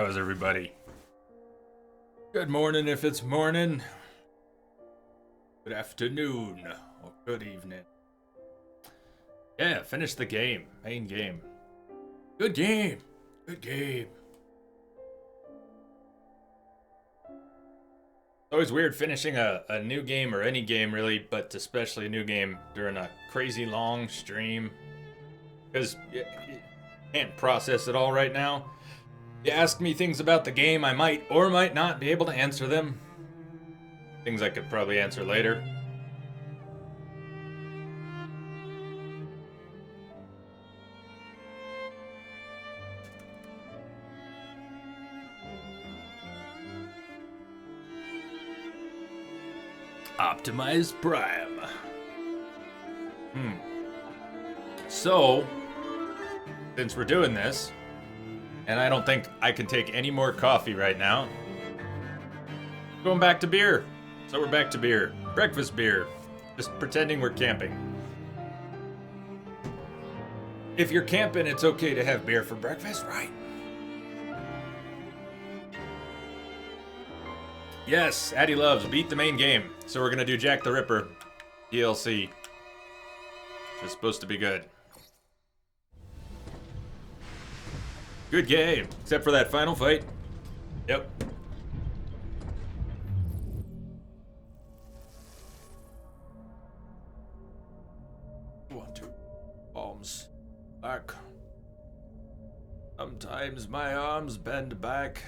How's everybody? Good morning if it's morning. Good afternoon or good evening. Yeah, finish the game. Main game. Good game. Good game. It's always weird finishing a new game or any game really, but especially a new game during a crazy long stream. Because you can't process it all right now. You ask me things about the game, I might or might not be able to answer them. Things I could probably answer later. Optimize Prime. So, since we're doing this, and I don't think I can take any more coffee right now, going back to beer. So we're back to beer. Breakfast beer. Just pretending we're camping. If you're camping, it's okay to have beer for breakfast, right? Yes, Addie loves beat the main game. So we're gonna do Jack the Ripper DLC. It's supposed to be good. Good game, except for that final fight. Yep. One, two, arms back. Sometimes my arms bend back.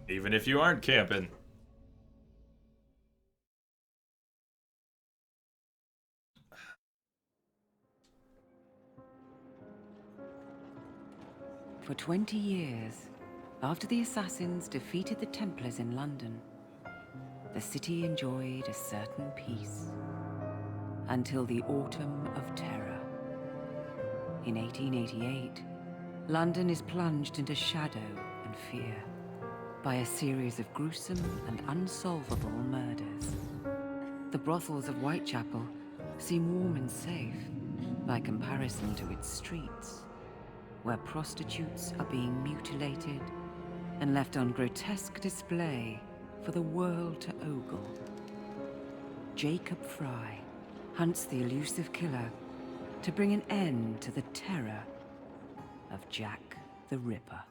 Even if you aren't camping. For 20 years, after the assassins defeated the Templars in London, the city enjoyed a certain peace. Until the Autumn of Terror. In 1888, London is plunged into shadow and fear by a series of gruesome and unsolvable murders. The brothels of Whitechapel seem warm and safe by comparison to its streets, where prostitutes are being mutilated and left on grotesque display for the world to ogle. Jacob Fry hunts the elusive killer to bring an end to the terror of Jack the Ripper.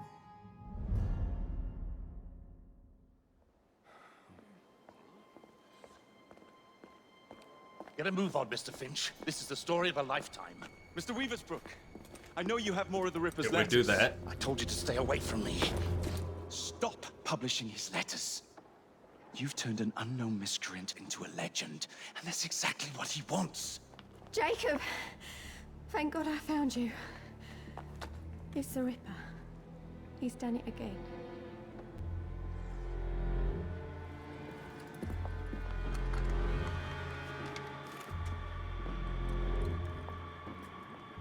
Get a move on, Mr. Finch. This is the story of a lifetime. Mr. Weaversbrook, I know you have more of the Ripper's If we letters. do that. I told you to stay away from me. Stop publishing his letters. You've turned an unknown miscreant into a legend, and that's exactly what he wants. Jacob! Thank God I found you. It's the Ripper. He's done it again.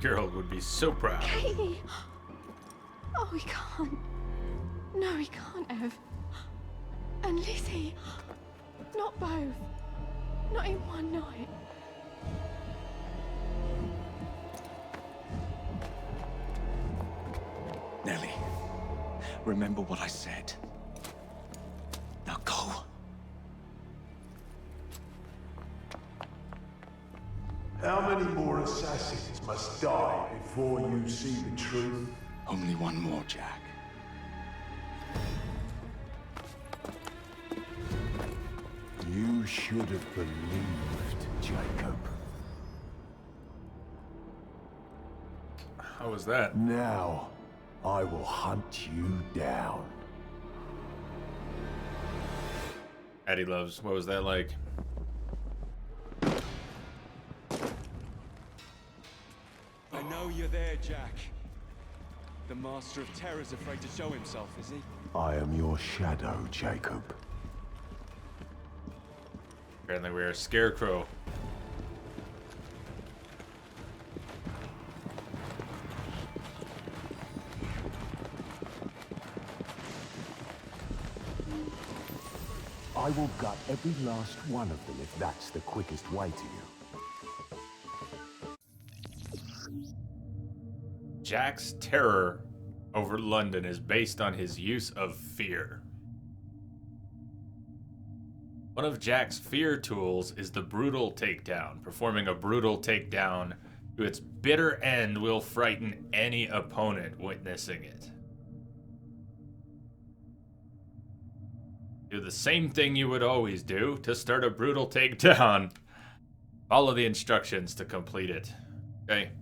Carol would be so proud. Katie! Oh, he can't. No, he can't have. And Lizzie. Not both. Not in one night. Nellie, remember what I said. Now go. How many more assassins must die before you see the truth? Only one more, Jack. You should have believed, Jacob. How was that? Now, I will hunt you down. Addie loves. What was that like? I know you're there, Jack. The Master of Terror's afraid to show himself, is he? I am your shadow, Jacob. Apparently we're a Scarecrow. I will gut every last one of them if that's the quickest way to you. Jack's terror over London is based on his use of fear. One of Jack's fear tools is the brutal takedown. Performing a brutal takedown to its bitter end will frighten any opponent witnessing it. Do the same thing you would always do to start a brutal takedown. Follow the instructions to complete it. Okay?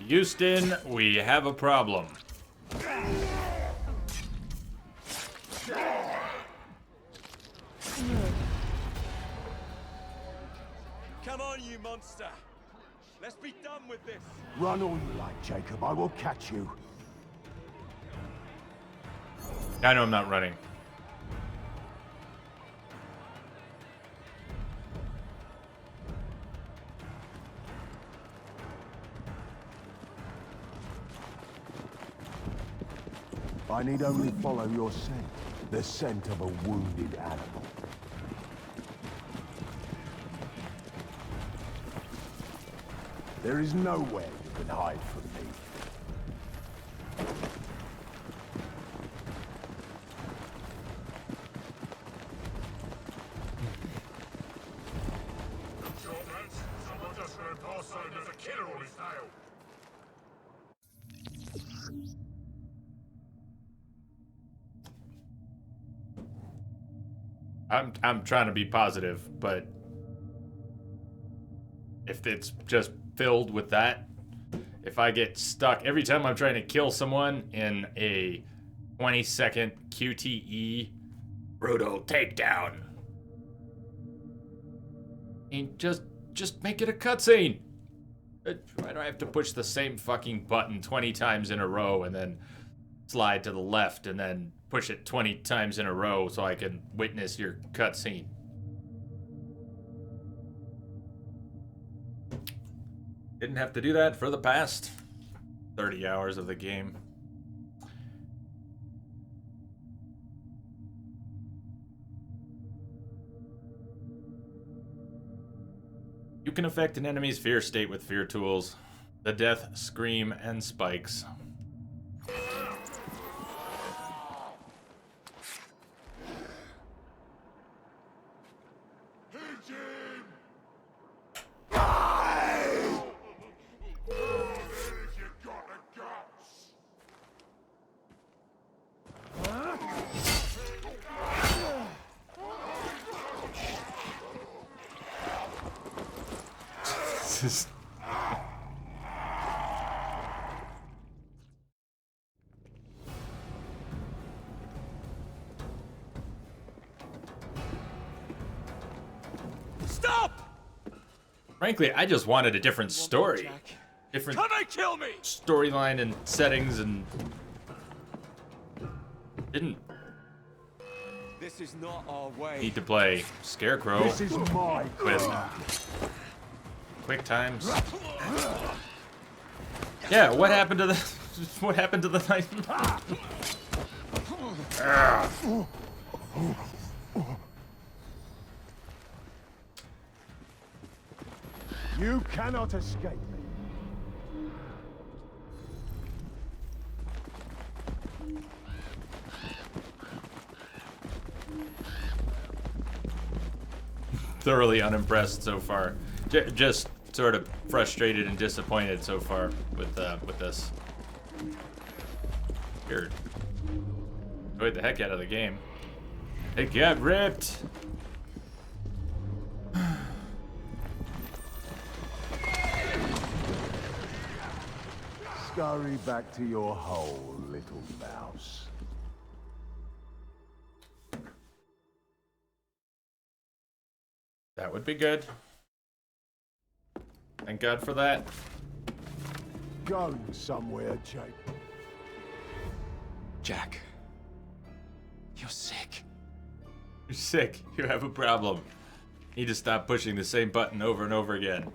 Houston, we have a problem. Come on, you monster. Let's be done with this. Run all you like, Jacob. I will catch you. I know I'm not running. I need only follow your scent. The scent of a wounded animal. There is nowhere you can hide from me. Someone just ran past saying there's a killer on his tail. I'm trying to be positive, but if it's just filled with that, if I get stuck every time I'm trying to kill someone in a 20-second QTE brutal takedown, and just make it a cutscene. Why do I have to push the same fucking button 20 times in a row and then slide to the left and then push it 20 times in a row so I can witness your cutscene? Didn't have to do that for the past 30 hours of the game. You can affect an enemy's fear state with fear tools. The death, scream, and spikes. Stop! Frankly, I just wanted a different story. Jack. Different Come and kill me! storyline and settings, and didn't This is not our way. need to play Scarecrow This is my with quick times. Yeah, what happened to the what happened to the knife? You cannot escape me. Thoroughly unimpressed so far. Just sort of frustrated and disappointed so far with this. Weird. Enjoyed the heck out of the game. It got ripped. Scurry back to your hole, little mouse. That would be good. Thank God for that. Going somewhere, Jake. Jack, you're sick. You're sick. You have a problem. Need to stop pushing the same button over and over again.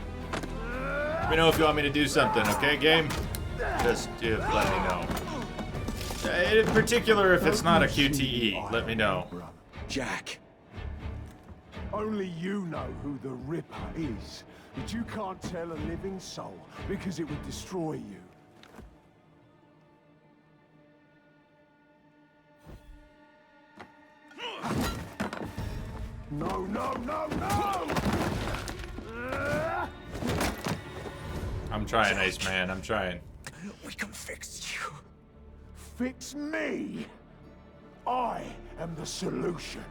Let me know if you want me to do something, okay, game? Just let me know. In particular, if it's not a QTE, let me know. Jack. Only you know who the Ripper is, but you can't tell a living soul because it would destroy you. No, no, no, no! I'm trying, Ace Man. I'm trying. We can fix you. Fix me! I am the solution.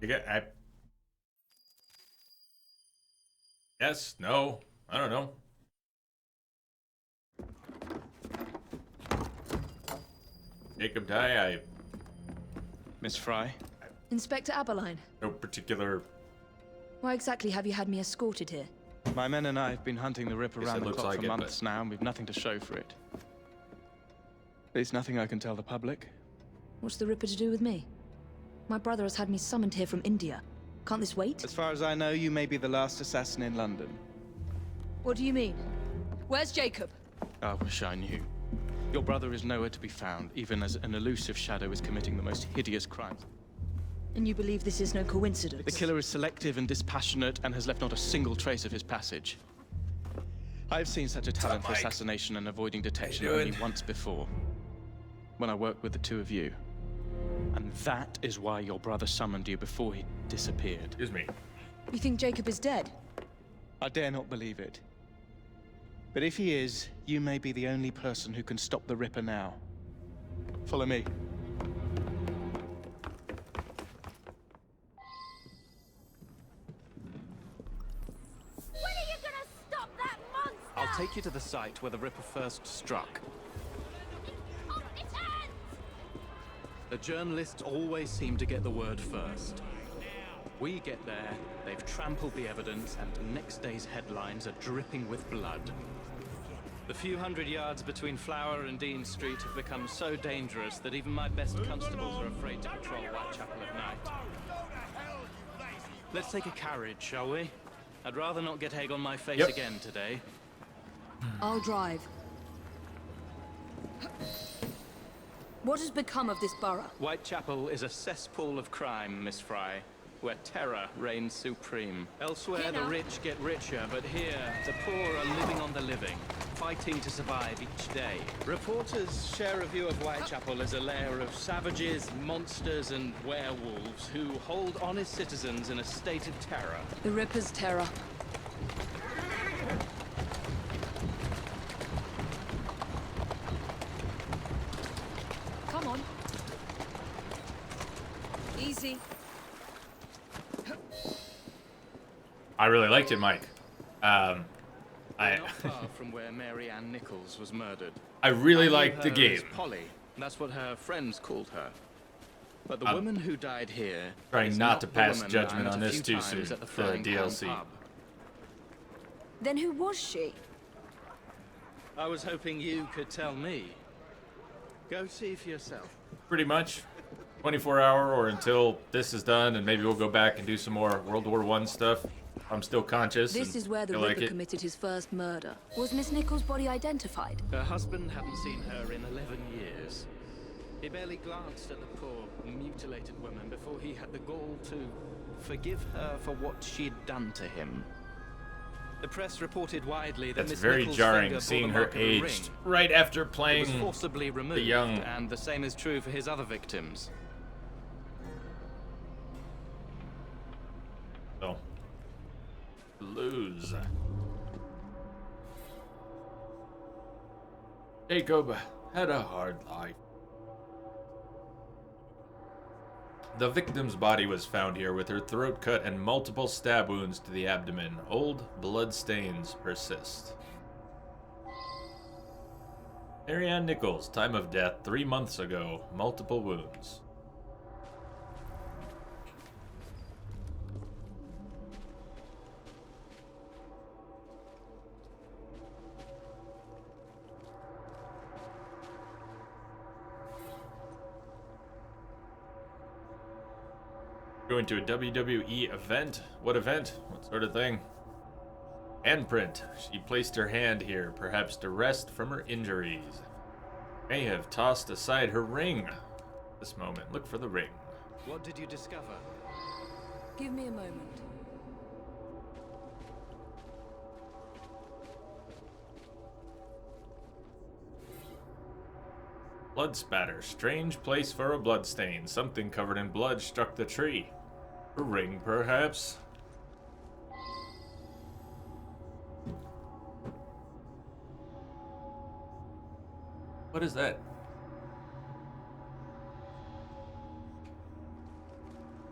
You get, yes, no, I don't know. Jacob die, Miss Fry? Inspector Aberline, no particular. why exactly have you had me escorted here? My men and I have been hunting the Ripper Guess around it the looks clock like for it, months but- now, and we've nothing to show for it. There's nothing I can tell the public. What's the Ripper to do with me? My brother has had me summoned here from India. Can't this wait? As far as I know, you may be the last assassin in London. What do you mean? Where's Jacob? I wish I knew. Your brother is nowhere to be found, even as an elusive shadow is committing the most hideous crimes. And you believe this is no coincidence? The killer is selective and dispassionate and has left not a single trace of his passage. I've seen such a talent for assassination and avoiding detection only once before. When I worked with the two of you. And that is why your brother summoned you before he disappeared. Excuse me. You think Jacob is dead? I dare not believe it. But if he is, you may be the only person who can stop the Ripper now. Follow me. When are you gonna stop that monster? I'll take you to the site where the Ripper first struck. Oh, its hands! The journalists always seem to get the word first. We get there, they've trampled the evidence, and next day's headlines are dripping with blood. The few hundred yards between Flower and Dean Street have become so dangerous that even my best constables are afraid to patrol Whitechapel at night. Let's take a carriage, shall we? I'd rather not get egg on my face again today. I'll drive. What has become of this borough? Whitechapel is a cesspool of crime, Miss Fry, where terror reigns supreme. Elsewhere, the rich get richer, but here, the poor are living on the living, fighting to survive each day. Reporters share a view of Whitechapel as a lair of savages, monsters, and werewolves who hold honest citizens in a state of terror. The Ripper's terror. Come on. Easy. I really liked it, Mike. Not far from where Mary Ann Nichols was murdered. I really I knew liked the her game. as Polly. That's what her friends called her. But the woman who died here Trying is not to the pass woman judgment I met on a this few too times soon, at the the Frying Pan DLC. pub. Then who was she? I was hoping you could tell me. Go see for yourself. Pretty much. 24-hour or until this is done, and maybe we'll go back and do some more World War I stuff. I'm still conscious. This and is where the feel Ripper like it. committed his first murder. Was Miss Nichols' body identified? Her husband hadn't seen her in 11 years. He barely glanced at the poor, mutilated woman before he had the gall to forgive her for what she'd done to him. The press reported widely that That's Miss very Nichols' jarring, finger bore seeing the her mark of a ring. aged right after It was playing forcibly removed, young. and the same is true for his other victims. So, lose. Jacob had a hard life. The victim's body was found here with her throat cut and multiple stab wounds to the abdomen. Old blood stains persist. Marianne Nichols, time of death 3 months ago. Multiple wounds. Going to a WWE event? What event? What sort of thing? Handprint. She placed her hand here, perhaps to rest from her injuries. May have tossed aside her ring. This moment, look for the ring. What did you discover? Give me a moment. Blood spatter. Strange place for a bloodstain. Something covered in blood struck the tree. A ring, perhaps? What is that?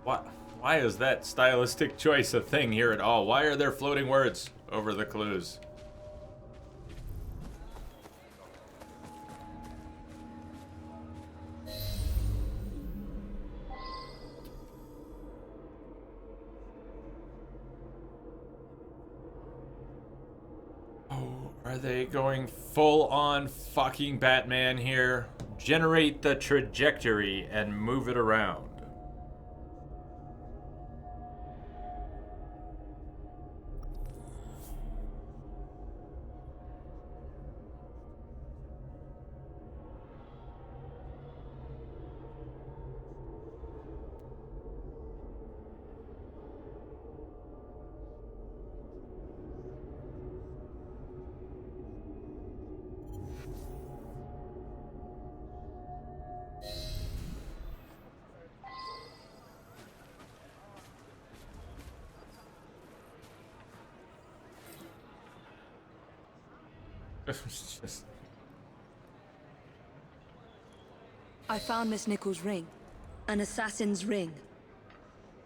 Why is that stylistic choice a thing here at all? Why are there floating words over the clues? Are they going full on fucking Batman here? Generate the trajectory and move it around. It's just... I found Miss Nichols' ring. An assassin's ring.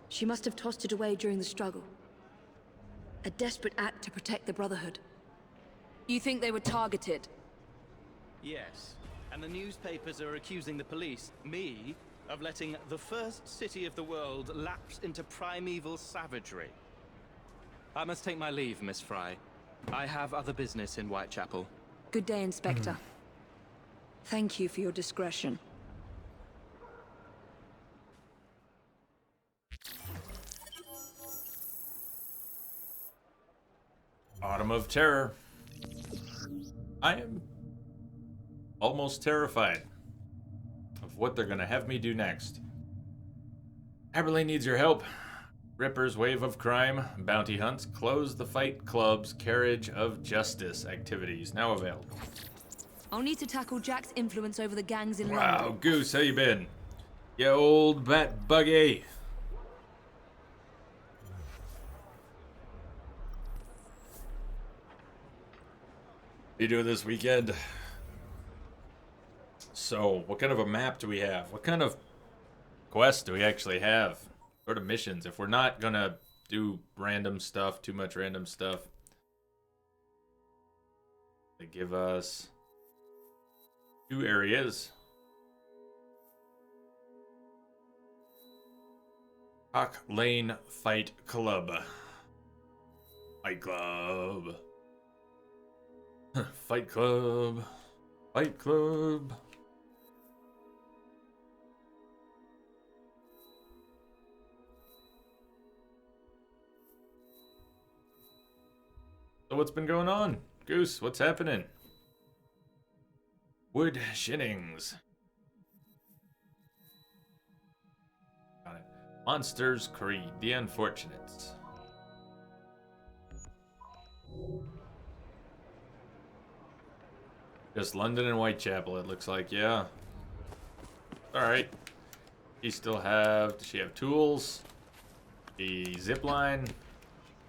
She must have tossed it away during the struggle. A desperate act to protect the Brotherhood. You think they were targeted? Yes. And the newspapers are accusing the police, me, of letting the first city of the world lapse into primeval savagery. I must take my leave, Miss Fry. I have other business in Whitechapel. Good day, Inspector. Thank you for your discretion. Autumn of Terror. I am almost terrified of what they're gonna have me do next. Aberlane needs your help. Ripper's Wave of Crime, Bounty Hunts, Close the Fight Club's Carriage of Justice activities now available. I'll need to tackle Jack's influence over the gangs in Wow, London. Goose, how you been? You old bat buggy. What are you doing this weekend? So, what kind of a map do we have? What kind of quests do we actually have? Sort of missions. If we're not gonna do random stuff, too much random stuff, they give us 2 areas. Hawk Lane Fight Club. Fight Club. Fight Club. Fight Club. So what's been going on? Goose, what's happening? Wood Shinnings. Got it. Monsters Creed, The Unfortunates. Just London and Whitechapel, it looks like, yeah. Alright. Does she have tools? The zipline?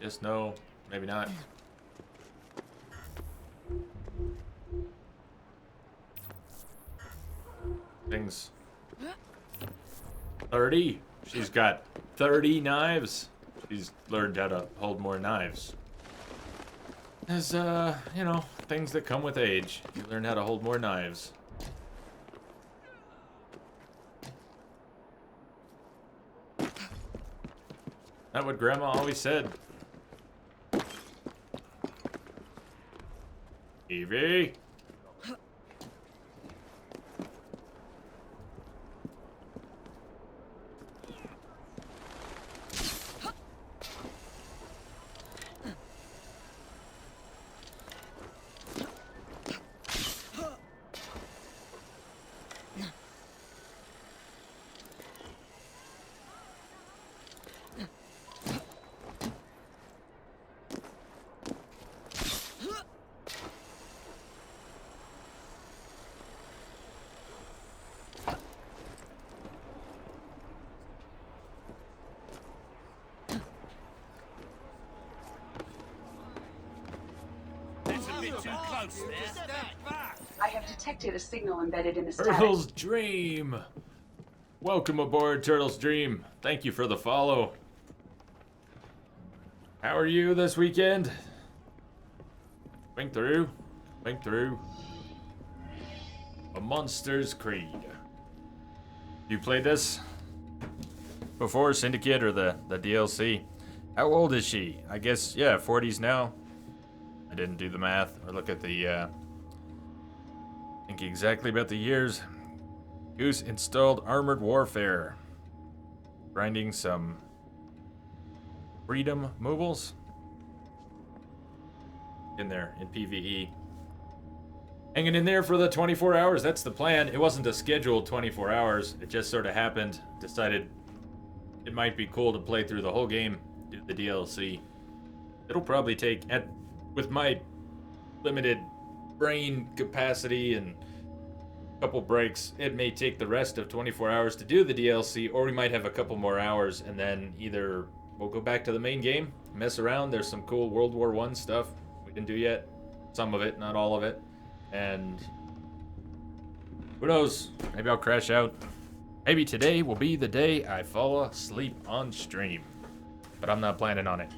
Yes, no, maybe not. Things. 30. She's got 30 knives. She's learned how to hold more knives. As, you know, things that come with age. You learn how to hold more knives. That's what Grandma always said. Evie? I have detected a signal embedded in the static. Turtle's Dream. Welcome aboard, Turtle's Dream. Thank you for the follow. How are you this weekend? Think through. Think through. A Monster's Creed. You played this before, Syndicate or the DLC? How old is she? I guess, yeah, 40s now. I didn't do the math or look at the, think exactly about the years. Goose installed Armored Warfare. Grinding some Freedom mobiles. In there, in PvE. Hanging in there for the 24 hours, that's the plan. It wasn't a scheduled 24 hours, it just sort of happened. Decided it might be cool to play through the whole game, do the DLC. It'll probably take, with my limited brain capacity and a couple breaks, it may take the rest of 24 hours to do the DLC, or we might have a couple more hours and then either we'll go back to the main game, mess around. There's some cool World War I stuff we didn't do yet. Some of it, not all of it. And who knows? Maybe I'll crash out. Maybe today will be the day I fall asleep on stream. But I'm not planning on it.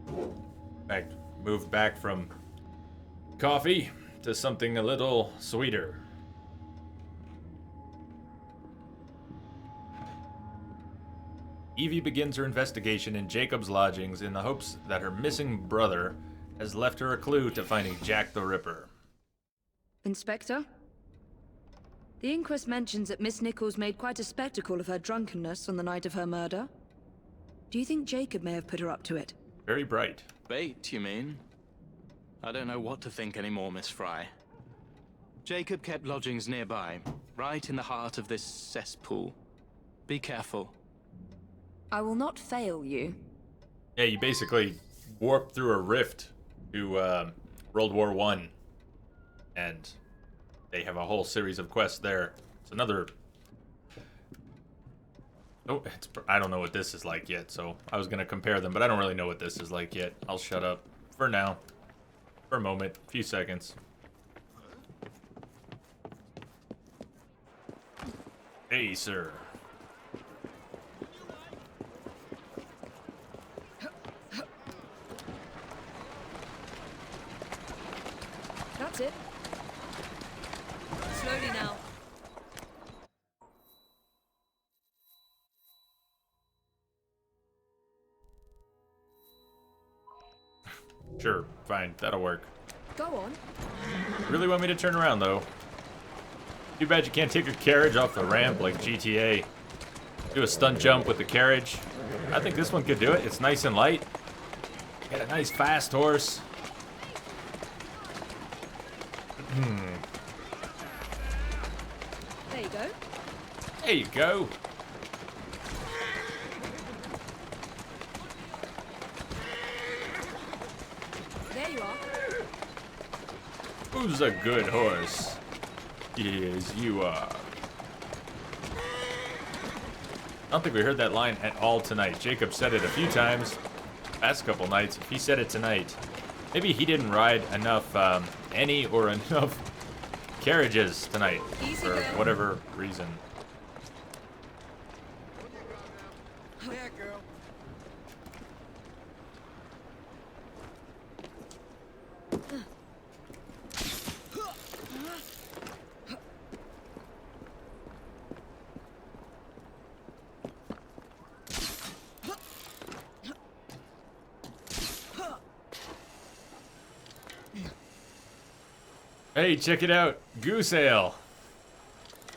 In fact, move back from coffee to something a little sweeter. Evie begins her investigation in Jacob's lodgings in the hopes that her missing brother has left her a clue to finding Jack the Ripper. Inspector? The inquest mentions that Miss Nichols made quite a spectacle of her drunkenness on the night of her murder. Do you think Jacob may have put her up to it? Very bright. Bait, you mean? I don't know what to think anymore, Miss Fry. Jacob kept lodgings nearby, right in the heart of this cesspool. Be careful. I will not fail you. Yeah, you basically warp through a rift to World War I, and they have a whole series of quests there. It's another... Oh, I don't know what this is like yet, so I was going to compare them, but I don't really know what this is like yet. I'll shut up for now. For a moment, a few seconds. Hey, sir. That's it. Slowly now. Sure, fine, that'll work. Go on. Really want me to turn around, though. Too bad you can't take a carriage off the ramp like GTA. Do a stunt jump with the carriage. I think this one could do it. It's nice and light. Got a nice fast horse. There you go. There you go. There you are. Who's a good horse? Yes, you are. I don't think we heard that line at all tonight. Jacob said it a few times past couple nights. If he said it tonight, maybe he didn't ride enough any or enough carriages tonight for whatever reason. Yeah, girl. Hey, check it out. Goose Ale.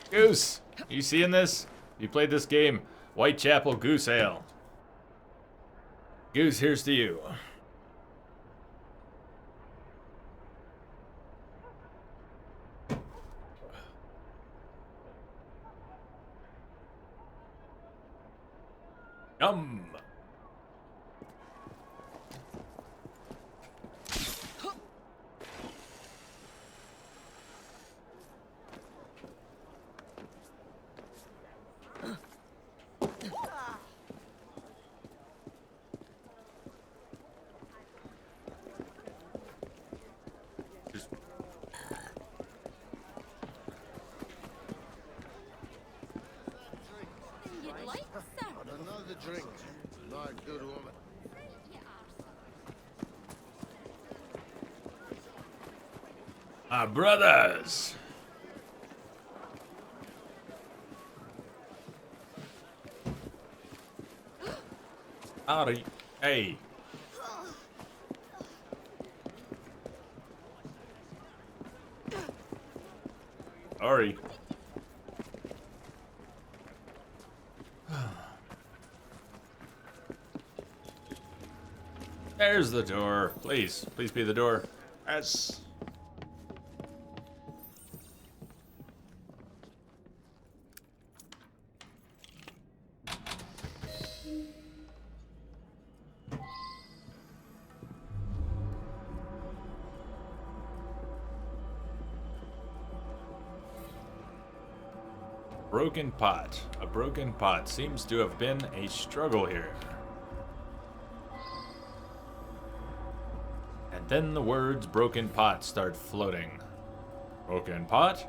Goose, you seeing this? You played this game, Whitechapel Goose Ale. Goose, here's to you. Yum. You'd like some? Another drink. My good woman. My brothers. Howdy. Hey. Sorry. There's the door. Please. Please be the door. Yes. Broken pot. A broken pot seems to have been a struggle here. And then the words broken pot start floating. Broken pot?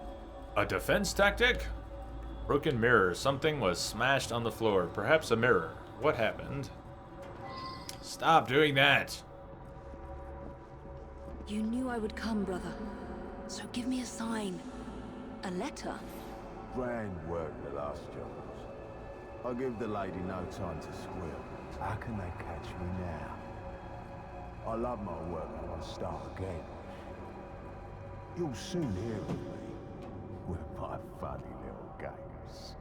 A defense tactic? Broken mirror. Something was smashed on the floor. Perhaps a mirror. What happened? Stop doing that. You knew I would come, brother. So give me a sign. A letter. Grand work the last jobs. I'll give the lady no time to squeal. How can they catch me now? I love my work and I'll start again. You'll soon hear of me with my funny little games.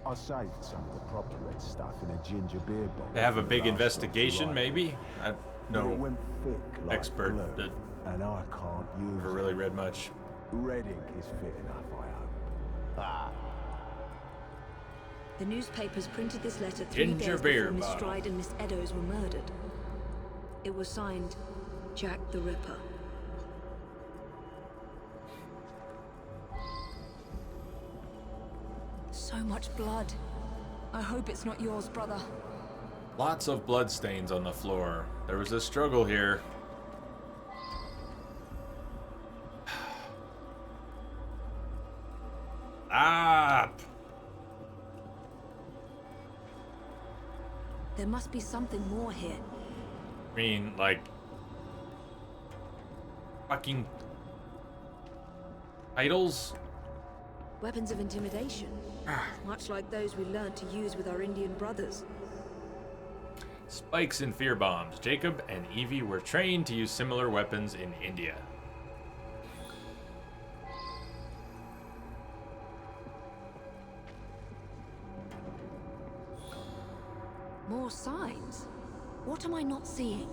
I saved some of the proper red stuff in a ginger beer bottle. They have a for the big last investigation, lot to maybe? I'm But it no went thick like expert glue, that and I can't use never really read much. Red ink is fit enough, I hope. Ah. The newspapers printed this letter 3 Ginger days beer before Miss bottle. Stride and Miss Eddowes were murdered. It was signed Jack the Ripper. So much blood. I hope it's not yours, brother. Lots of blood stains on the floor. There was a struggle here. Stop! There must be something more here. I mean, like... fucking... titles? Weapons of intimidation. Much like those we learned to use with our Indian brothers. Spikes and fear bombs. Jacob and Evie were trained to use similar weapons in India. More signs? What am I not seeing?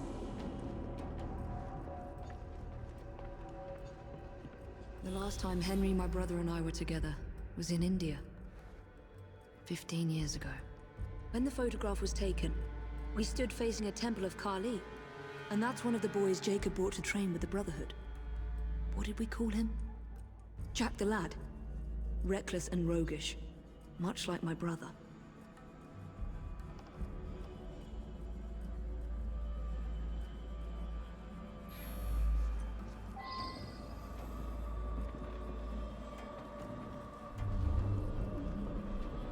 The last time Henry, my brother, and I were together was in India. 15 years ago. When the photograph was taken, we stood facing a temple of Kali, And that's one of the boys Jacob brought to train with the Brotherhood. What did we call him? Jack the Lad. Reckless and roguish, much like my brother.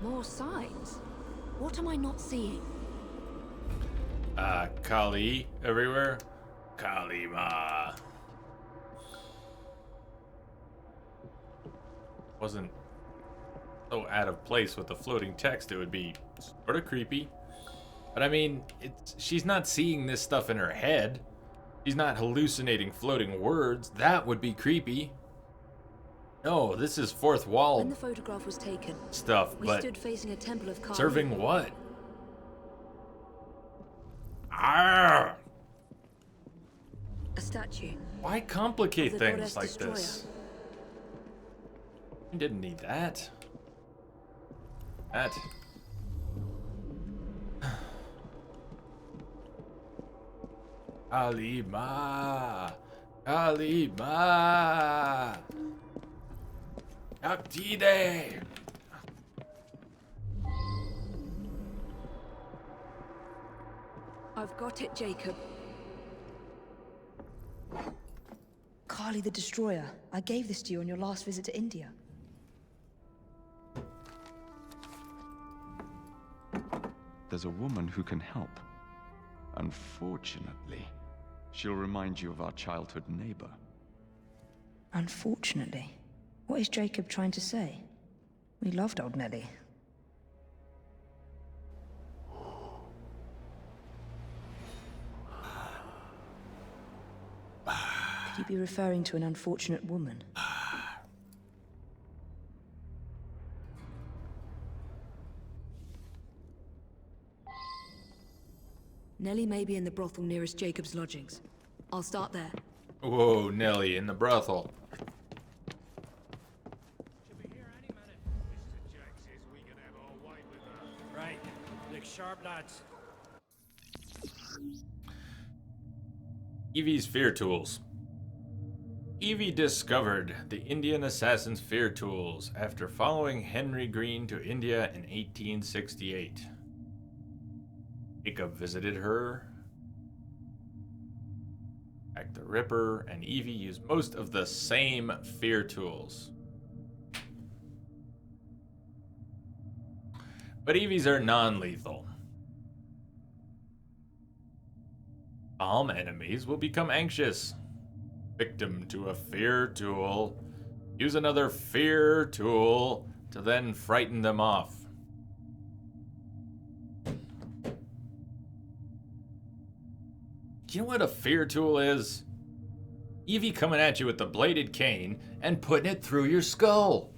More signs? What am I not seeing? Kali everywhere. Kalima. Wasn't so out of place with the floating text. It would be sort of creepy. But I mean, she's not seeing this stuff in her head. She's not hallucinating floating words. That would be creepy. No, this is fourth wall When the photograph was taken, stuff, we but stood facing a temple of Kali. serving what? Ah! A statue. Why complicate Of the things goddess like destroyer. this? You didn't need that. That. Kalima. Kalima. Yaktide. I've got it, Jacob. Kali the Destroyer. I gave this to you on your last visit to India. There's a woman who can help. Unfortunately, she'll remind you of our childhood neighbor. Unfortunately. What is Jacob trying to say? We loved old Nellie. Could you be referring to an unfortunate woman? Nellie may be in the brothel nearest Jacob's lodgings. I'll start there. Whoa, Nelly in the brothel. Right. Look sharp, lads. Evie's fear tools. Evie discovered the Indian assassin's fear tools after following Henry Green to India in 1868. Jacob visited her. Jack the Ripper and Evie used most of the same fear tools. But Evie's are non-lethal. Calm enemies will become anxious. Victim to a fear tool. Use another fear tool to then frighten them off. Do you know what a fear tool is? Evie coming at you with the bladed cane and putting it through your skull.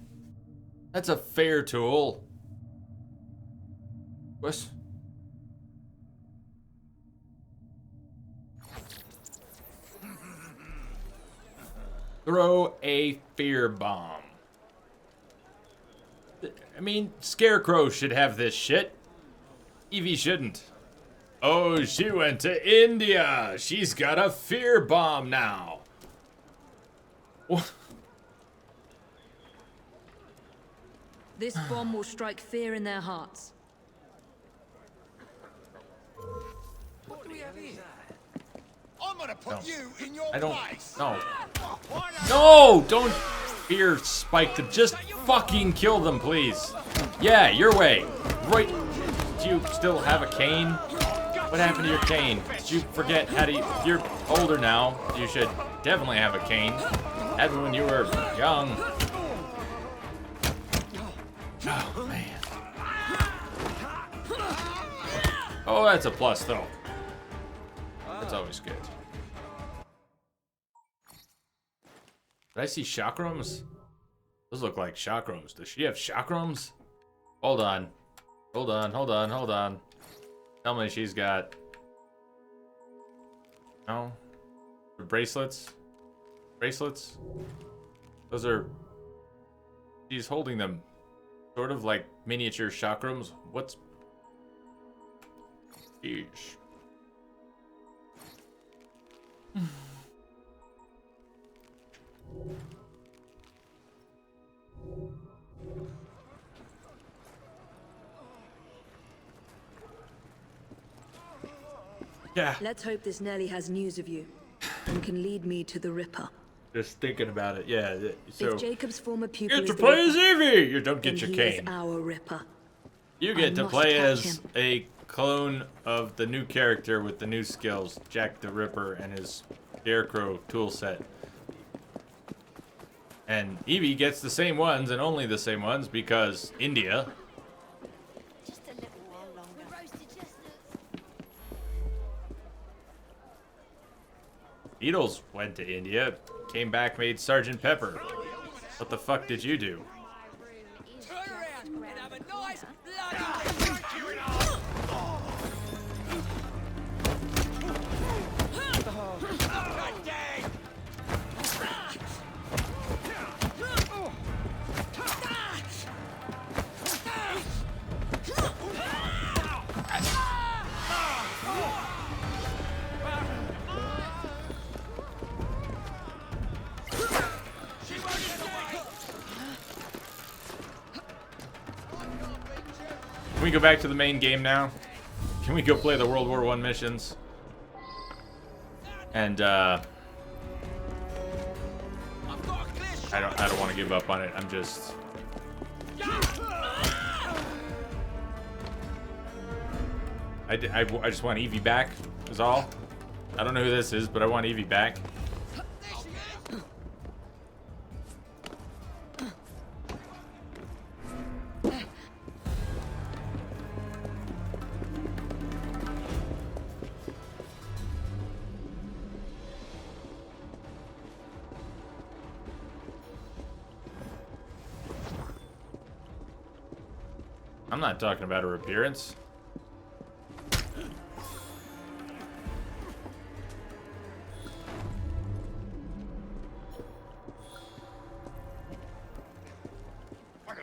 That's a fear tool. What? Throw a fear bomb. I mean, Scarecrow should have this shit. Evie shouldn't. Oh, she went to India. She's got a fear bomb now. What? This bomb will strike fear in their hearts. What do we have here? I'm gonna put you in your I don't. place. No. No! Don't fear Spike to just fucking kill them, please. Yeah, your way. Right. Do you still have a cane? What happened to your cane? Did you forget how to... You're older now. You should definitely have a cane. Had one when you were young. Oh, man. Oh, that's a plus, though. That's always good. Did I see chakrams? Those look like chakrams. Does she have chakrams? Hold on. Hold on, hold on, hold on. Tell me she's got... No? Bracelets? Bracelets? Those are... She's holding them. Sort of like miniature chakrams. What's... Sheesh. Yeah. Let's hope this Nelly has news of you and can lead me to the Ripper. Just thinking about it, yeah. So If Jacob's former pupil get is to the play as Ripper, Evie. You don't then get your he cane. is our Ripper. You get I to must play catch as him. a clone of the new character with the new skills, Jack the Ripper and his Scarecrow toolset. And Evie gets the same ones and only the same ones because India. Just a little while longer. Roasted chestnuts. Beatles went to India, came back, made Sergeant Pepper. What the fuck did you do? Turn around and have a nice bloody... God dang! Can we go back to the main game now? Can we go play the World War I missions? And I don't want to give up on it. I'm just I just want Evie back is all. I don't know who this is, but I want Evie back. I'm not talking about her appearance.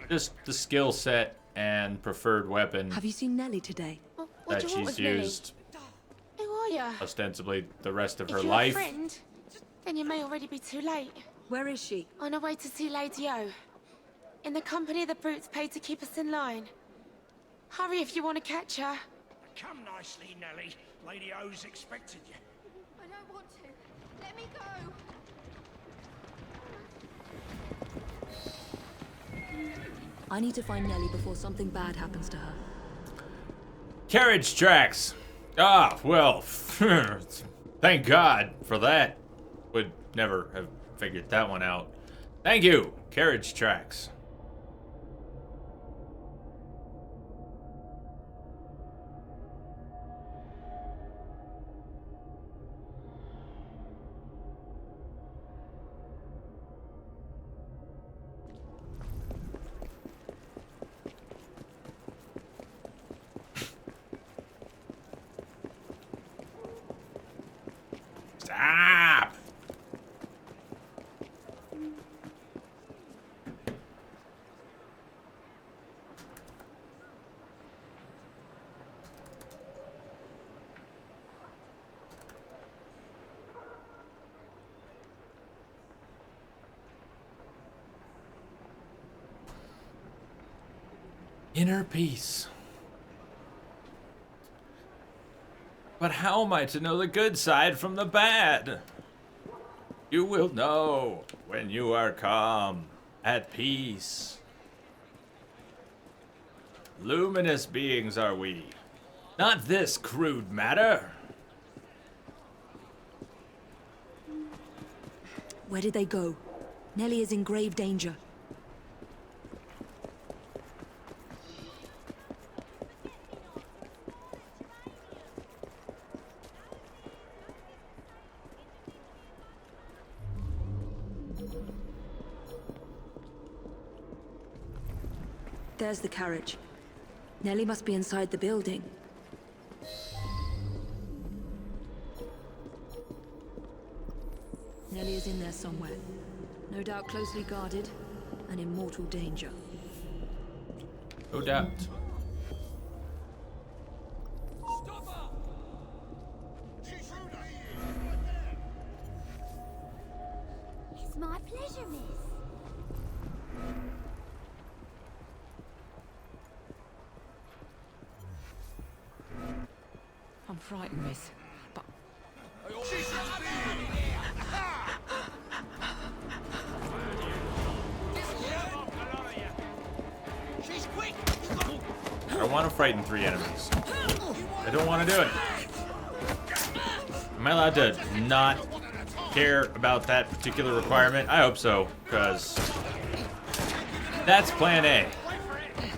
Just the skill set and preferred weapon Have you seen Nelly today? What that do you want she's with Nelly? used Who are you? ostensibly the rest of her If you're life. a friend, then you may already be too late. Where is she? On our way to see Lady O. In the company of the brutes paid to keep us in line. Hurry if you want to catch her. Come nicely, Nelly. Lady O's expected you. I don't want to. Let me go. I need to find Nelly before something bad happens to her. Carriage tracks. Ah, well, thank God for that. Would never have figured that one out. Thank you, carriage tracks. Stop! Inner peace. But how am I to know the good side from the bad? You will know when you are calm, at peace. Luminous beings are we, not this crude matter. Where did they go? Nelly is in grave danger. There's the carriage. Nelly must be inside the building. Nelly is in there somewhere. No doubt closely guarded and in mortal danger. No doubt. Stop her! She's through there. my pleasure, miss. I'm frightened, miss. But She's quick. I don't want to frighten 3 enemies. I don't want to do it. Am I allowed to not care about that particular requirement? I hope so, because that's plan A.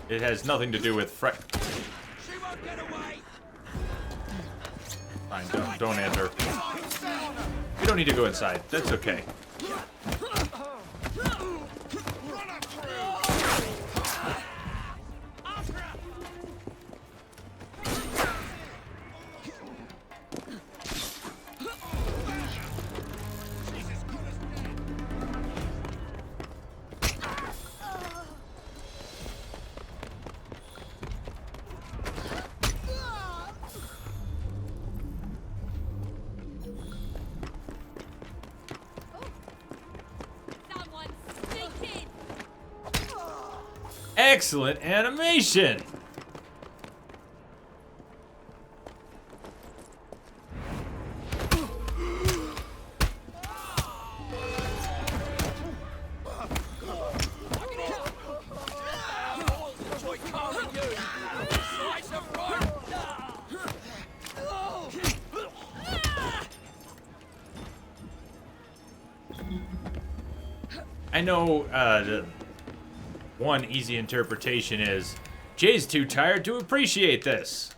It has nothing to do with fright. She won't get away. Fine, don't enter. You don't need to go inside. That's okay. Excellent animation! I know, one easy interpretation is Jay's too tired to appreciate this.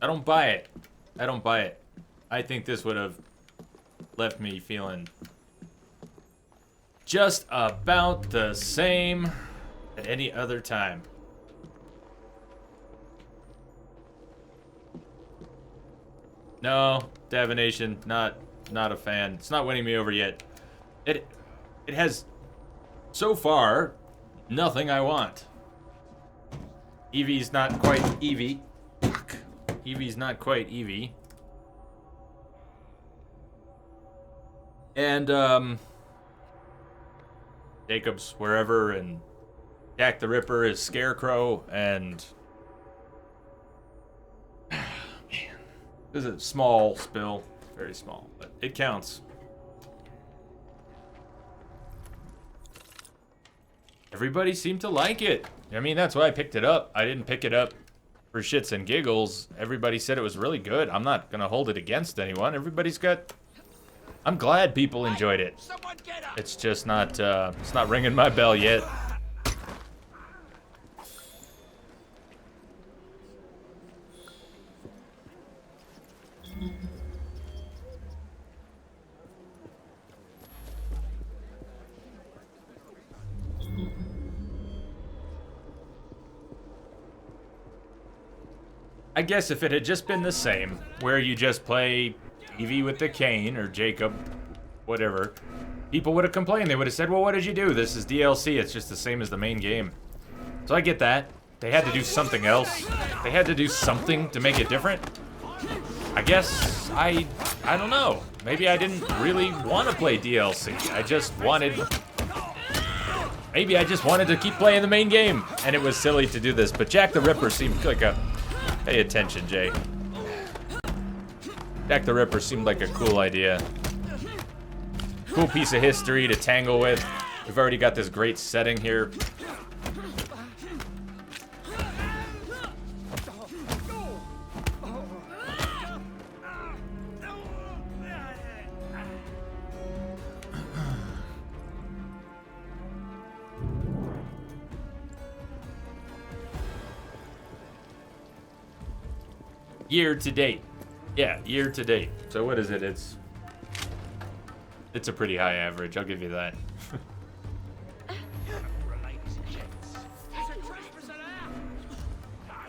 I don't buy it. I don't buy it. I think this would have left me feeling just about the same at any other time. No, divination, not a fan. It's not winning me over yet. It has so far nothing I want. Eevee's not quite Eevee. Eevee's not quite Eevee. And Jacob's wherever, and Jack the Ripper is Scarecrow, and man, this is a small spill, very small, but it counts. Everybody seemed to like it. I mean, that's why I picked it up. I didn't pick it up for shits and giggles. Everybody said it was really good. I'm not gonna hold it against anyone. Everybody's got. I'm glad people enjoyed it. It's just not. It's not ringing my bell yet. I guess if it had just been the same, where you just play Eevee with the cane, or Jacob, whatever, people would have complained. They would have said, well, what did you do? This is DLC. It's just the same as the main game. So I get that. They had to do something else. They had to do something to make it different. I guess I don't know. Maybe I didn't really want to play DLC. Maybe I just wanted to keep playing the main game, and it was silly to do this. But Jack the Ripper seemed like a... Pay attention, Jay. Jack the Ripper seemed like a cool idea. Cool piece of history to tangle with. We've already got this great setting here. Year to date. Yeah, year to date. So what is it? It's a pretty high average, I'll give you that.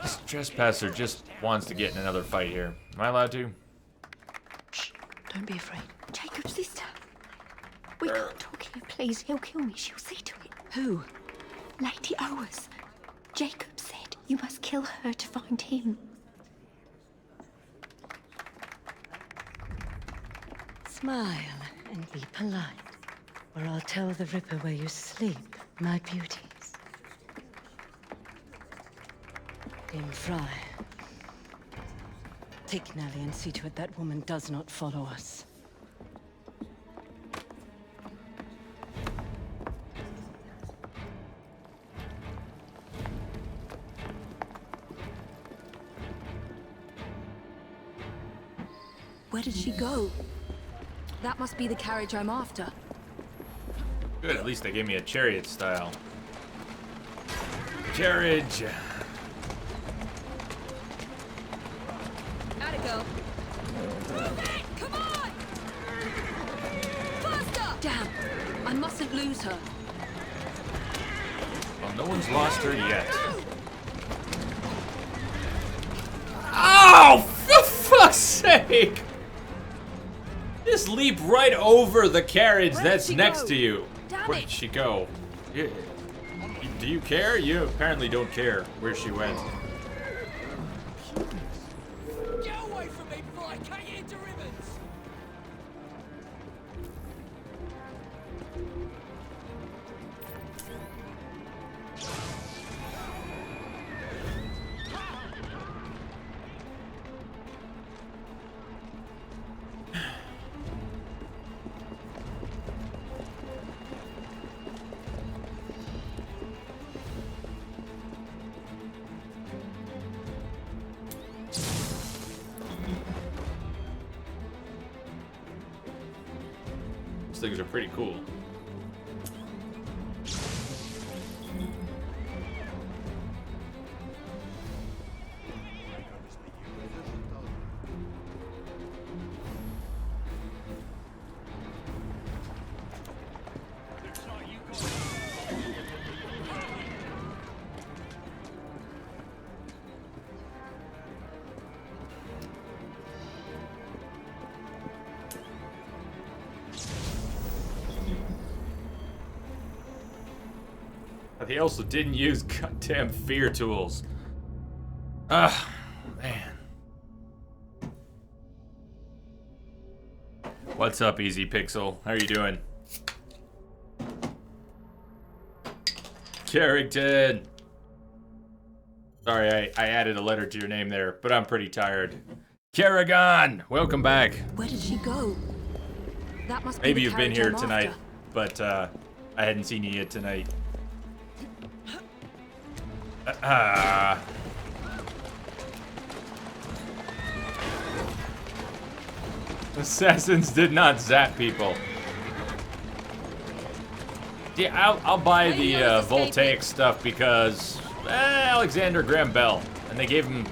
This trespasser just wants to get in another fight here. Am I allowed to? Shh, don't be afraid. Jacob's sister. We can't talk here, please. He'll kill me. She'll see to it. Who? Lady Owers. Jacob said you must kill her to find him. Smile and be polite, or I'll tell the Ripper where you sleep, my beauties. Dame Fry. Take Nellie and see to it that woman does not follow us. Where did she go? That must be the carriage I'm after. Good, at least they gave me a chariot style. Carriage. Atta go. Come on! Faster! Damn! I mustn't lose her. Well, no one's lost her yet. Oh, for fuck's sake! Just leap right over the carriage that's next to you. Where did she go? Do you care? You apparently don't care where she went. Get away from me before I cut you into ribbons! These things are pretty cool. They also didn't use goddamn fear tools. Ah, man. What's up, Easy Pixel? How are you doing? Carrington. Sorry, I added a letter to your name there, but I'm pretty tired. Kerrigan, welcome back. Where did she go? That must be Maybe the you've been carriage here I'm tonight, after. but I hadn't seen you yet tonight. Assassins did not zap people. Yeah, I'll buy the voltaic stuff because Alexander Graham Bell, and they gave him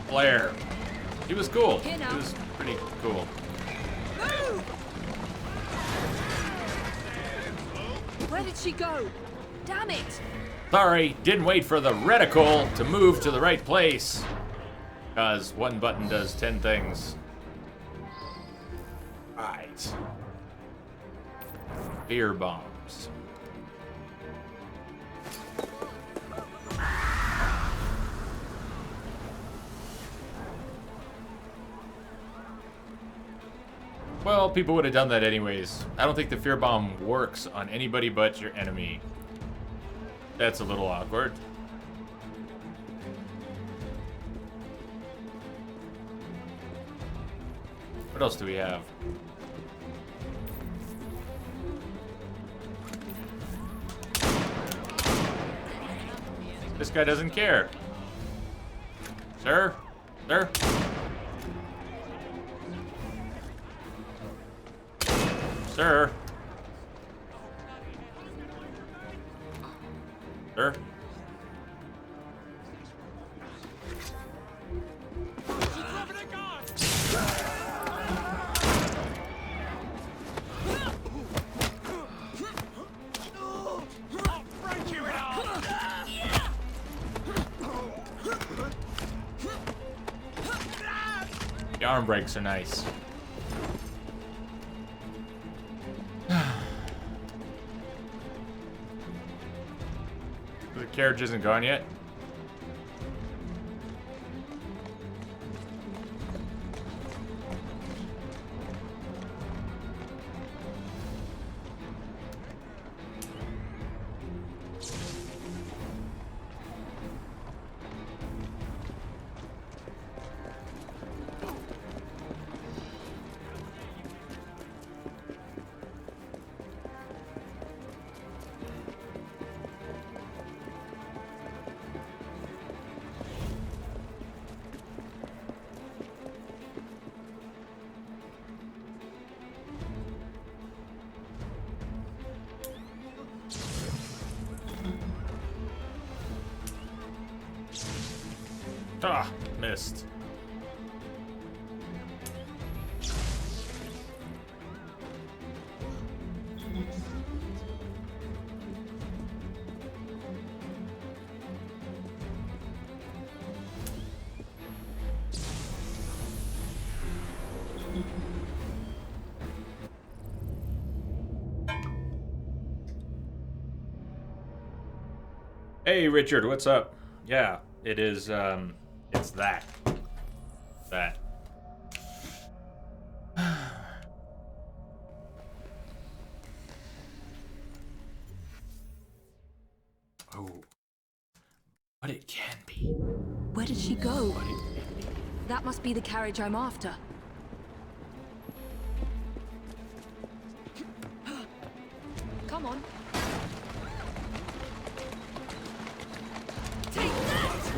flair. He was cool. He was pretty cool. Where did she go? Damn it! Sorry, didn't wait for the reticle to move to the right place. Because one button does 10 things. Right. Fear bombs. Well, people would have done that anyways. I don't think the fear bomb works on anybody but your enemy. That's a little awkward. What else do we have? This guy doesn't care. Sir? Sir? Sir? Sir? The arm breaks are nice. The carriage isn't gone yet. Ah, missed. Hey, Richard, what's up? Yeah, it is, it's that. That. Oh. But it can be. Where did she go? That must be the carriage I'm after. Come on. Take that!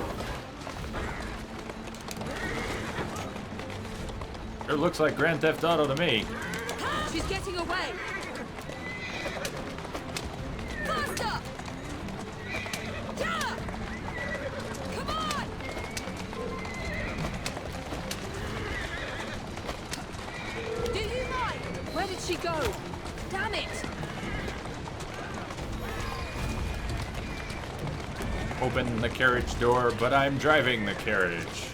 It looks like Grand Theft Auto to me. She's getting away. Faster! Yeah! Come on! Do you mind? Where did she go? Damn it! Open the carriage door, but I'm driving the carriage.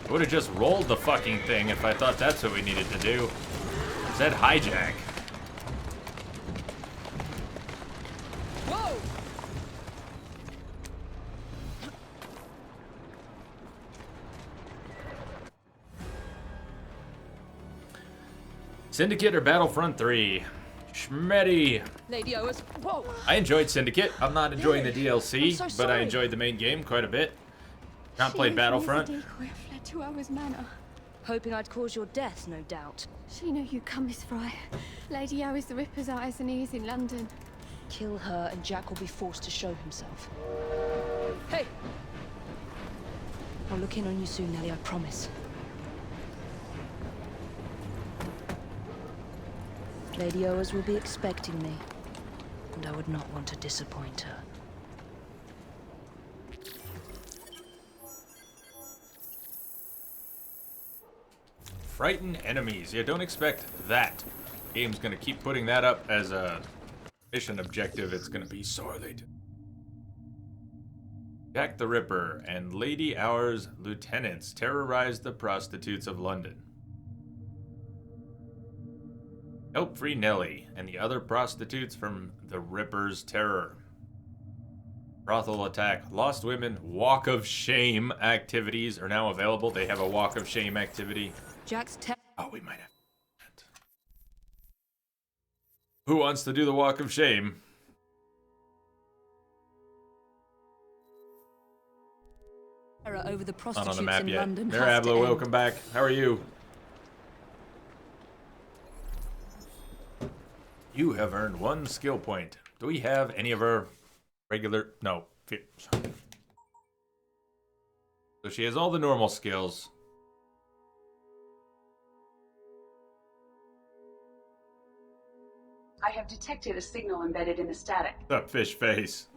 I would have just rolled the fucking thing if I thought that's what we needed to do. It said hijack. Whoa! Syndicate or Battlefront 3? Schmetty. Lady Owers, whoa! I enjoyed Syndicate. I'm not enjoying the DLC, I'm so but I sorry. enjoyed the main game quite a bit. Not She played is Battlefront. Miss Decoy fled to Ower's Manor. Hoping I'd cause your death, no doubt. She knew you'd come, Miss Fry. Lady O is the Ripper's eyes and ears in London. Kill her and Jack will be forced to show himself. Hey! I'll look in on you soon, Nellie, I promise. Lady Owers will be expecting me, and I would not want to disappoint her. Frighten enemies. Yeah, don't expect that. Game's gonna keep putting that up as a mission objective. It's gonna be sorely. Jack the Ripper and Lady Hour's lieutenants terrorized the prostitutes of London. Help free Nellie and the other prostitutes from the Ripper's terror. Brothel attack. Lost Women Walk of Shame activities are now available. They have a Walk of Shame activity. Jack's Oh, we might have. Who wants to do the Walk of Shame? terror over the Not prostitutes on the map in yet. London has to Mirabla, end. welcome back. How are you? You have earned 1 skill point. Do we have any of our regular... No. So she has all the normal skills. I have detected a signal embedded in the static. What's up, Fish Face?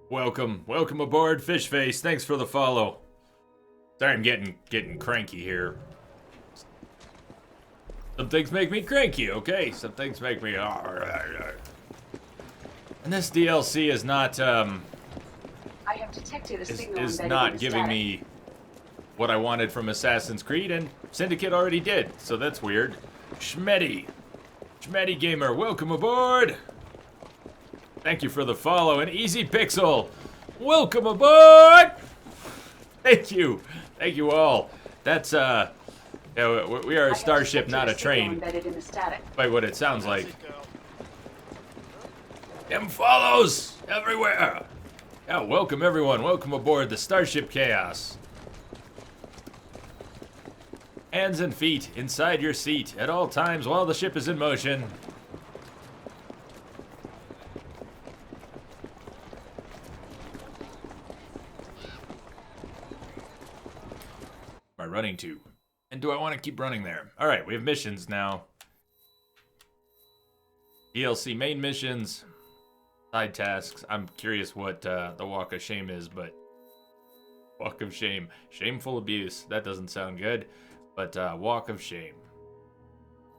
Welcome. Welcome aboard, Fish Face. Thanks for the follow. Sorry, I'm getting cranky here. Some things make me cranky, okay? Some things make me... And this DLC is not, I have detected a signal is embedded not in the giving static. me what I wanted from Assassin's Creed, and Syndicate already did, so that's weird. Schmetty Gamer, welcome aboard! Thank you for the follow, and Easy Pixel, welcome aboard! Thank you all. That's, yeah, we are a starship, not a train, Embedded in the static. by what it sounds like. Them follows everywhere! Yeah, welcome everyone, welcome aboard the Starship Chaos. Hands and feet inside your seat at all times while the ship is in motion. Am I running to? And do I want to keep running there? Alright, we have missions now. DLC main missions. Side tasks. I'm curious what the Walk of Shame is, but Walk of Shame. Shameful abuse. That doesn't sound good. But Walk of Shame.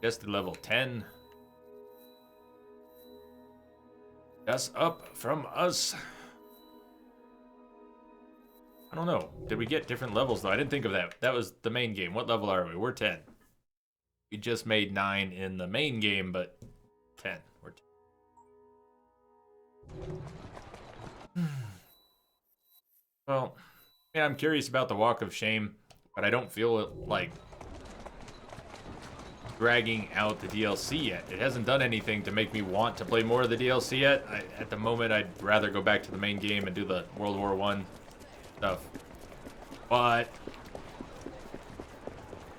Just level 10. That's up from us. I don't know. Did we get different levels though? I didn't think of that. That was the main game. What level are we? We're 10. We just made 9 in the main game, but 10. We're 10. Well, yeah, I'm curious about the Walk of Shame, but I don't feel it like dragging out the DLC yet. It hasn't done anything to make me want to play more of the DLC yet. At the moment, I'd rather go back to the main game and do the World War I stuff. But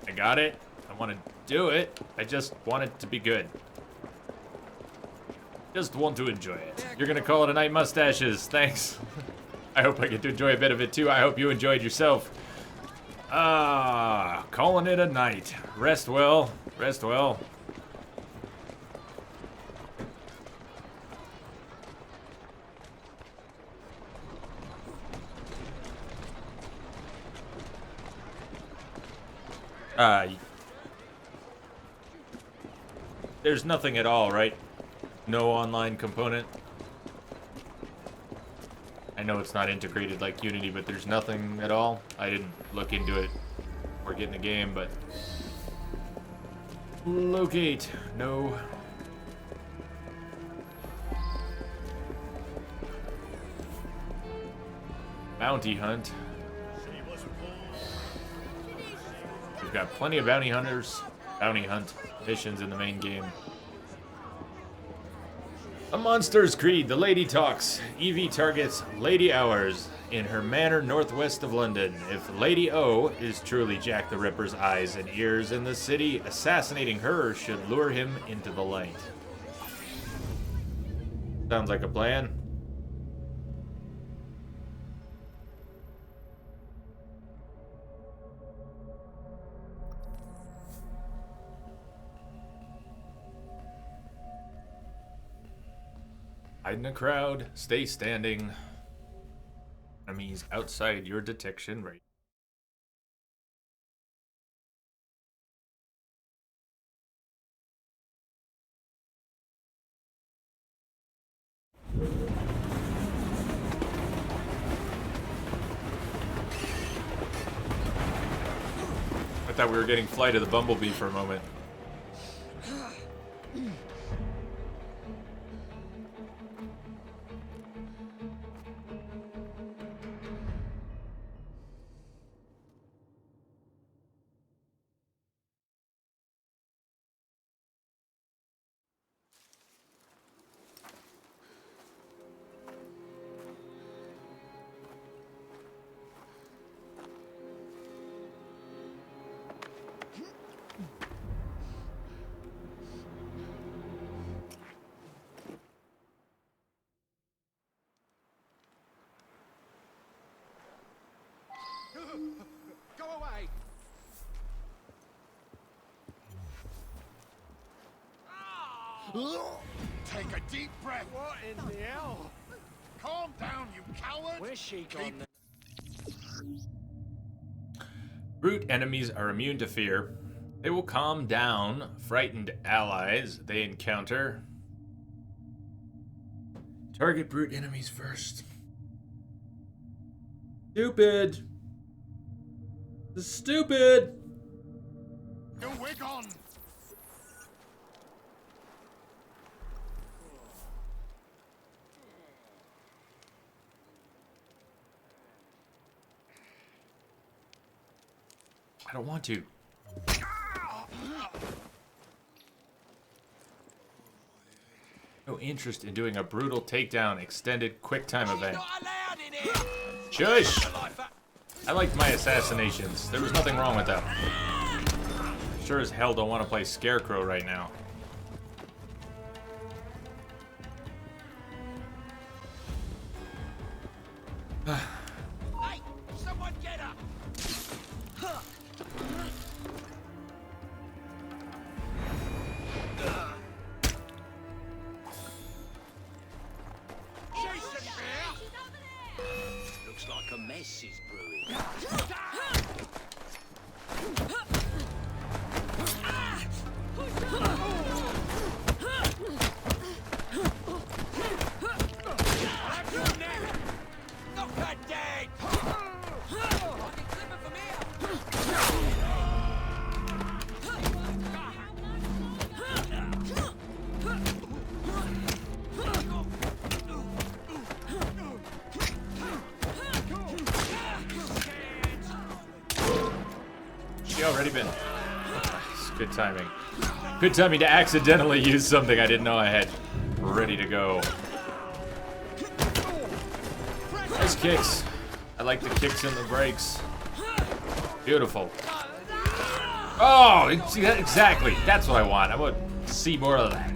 I got it. I want to do it. I just want it to be good. Just want to enjoy it. You're gonna call it a night, mustaches. Thanks. I hope I get to enjoy a bit of it too. I hope you enjoyed yourself. Calling it a night. Rest well. Rest well. There's nothing at all, right? No online component. I know it's not integrated like Unity, but there's nothing at all. I didn't look into it before getting the game, but locate. No. Bounty hunt. We've got plenty of bounty hunters, bounty hunt missions in the main game. A Monster's Creed, the Lady Talks. Evie targets Lady Hours in her manor northwest of London. If Lady O is truly Jack the Ripper's eyes and ears in the city, assassinating her should lure him into the light. Sounds like a plan. Hide in a crowd, stay standing. Enemies outside your detection rate. I thought we were getting Flight of the Bumblebee for a moment. Go away! Take a deep breath. What in the hell? Calm down, you coward! Where's she gone? Brute enemies are immune to fear. They will calm down frightened allies they encounter. Target brute enemies first. Stupid! Stupid! Your wig on! I don't want to. No interest in doing a brutal takedown extended quick time event. Shush! I liked my assassinations. There was nothing wrong with them. Sure as hell don't want to play Scarecrow right now. Hey, someone get her! Looks like a mess. This is brewing. Knock that dead! She already been. It's good timing. Good timing to accidentally use something I didn't know I had ready to go. Nice kicks. I like the kicks and the breaks. Beautiful. Oh, see that exactly. That's what I want. I want to see more of that.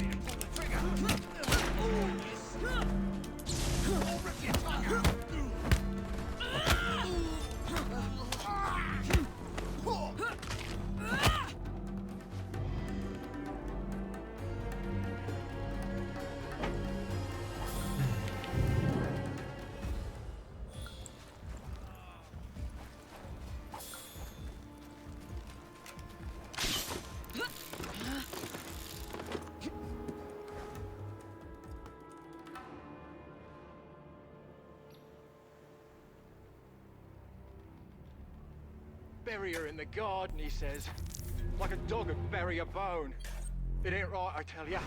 Bury her in the garden, he says. Like a dog would bury a bone. It ain't right, I tell ya.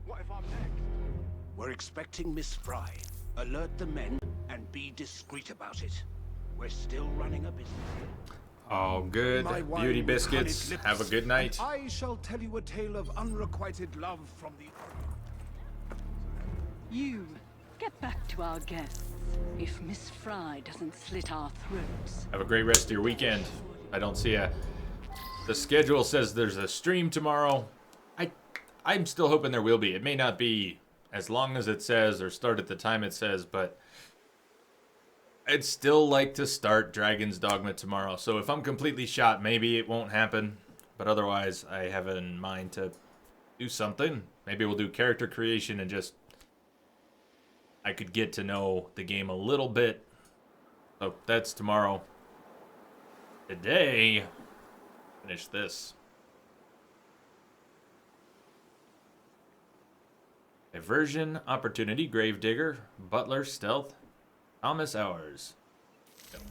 What if I'm next? We're expecting Miss Fry. Alert the men and be discreet about it. We're still running a business. All good. My wine Beauty with biscuits. honeyed lips, Have a good night. and I shall tell you a tale of unrequited love from the... You, get back to our guests. If Miss Fry doesn't slit our throats. Have a great rest of your weekend. I don't see a... The schedule says there's a stream tomorrow. I'm still hoping there will be. It may not be as long as it says or start at the time it says, but I'd still like to start Dragon's Dogma tomorrow. So if I'm completely shot, maybe it won't happen. But otherwise, I have in mind to do something. Maybe we'll do character creation and just... I could get to know the game a little bit. So that's tomorrow. Today, finish this. Diversion, Opportunity, Gravedigger, Butler, Stealth, Thomas Hours. Yep.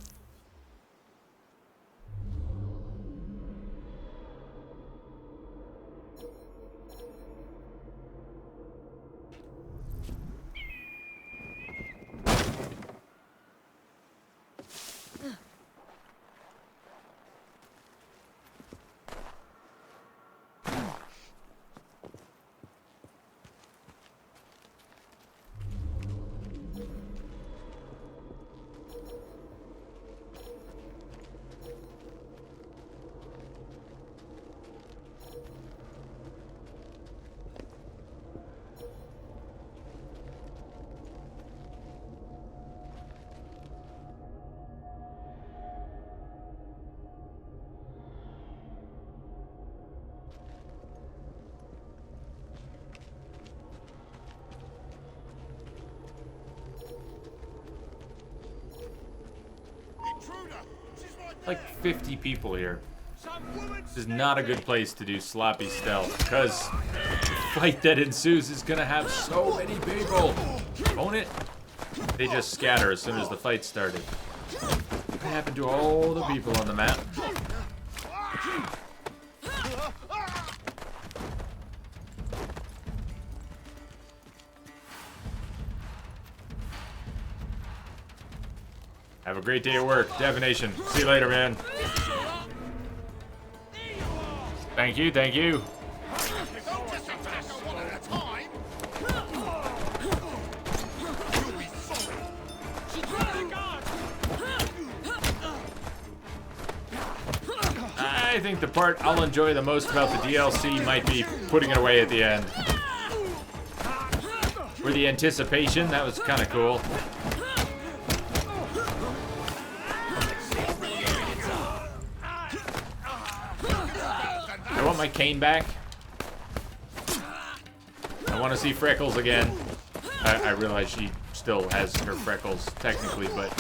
Like 50 people here. This is not a good place to do sloppy stealth because the fight that ensues is gonna have so many people. Won't it? They just scatter as soon as the fight started. What happened to all the people on the map? Have a great day at work. Divination. See you later, man. Thank you, thank you. I think the part I'll enjoy the most about the DLC might be putting it away at the end. For the anticipation, that was kind of cool. I want my cane back. I want to see Freckles again. I realize she still has her freckles, technically, but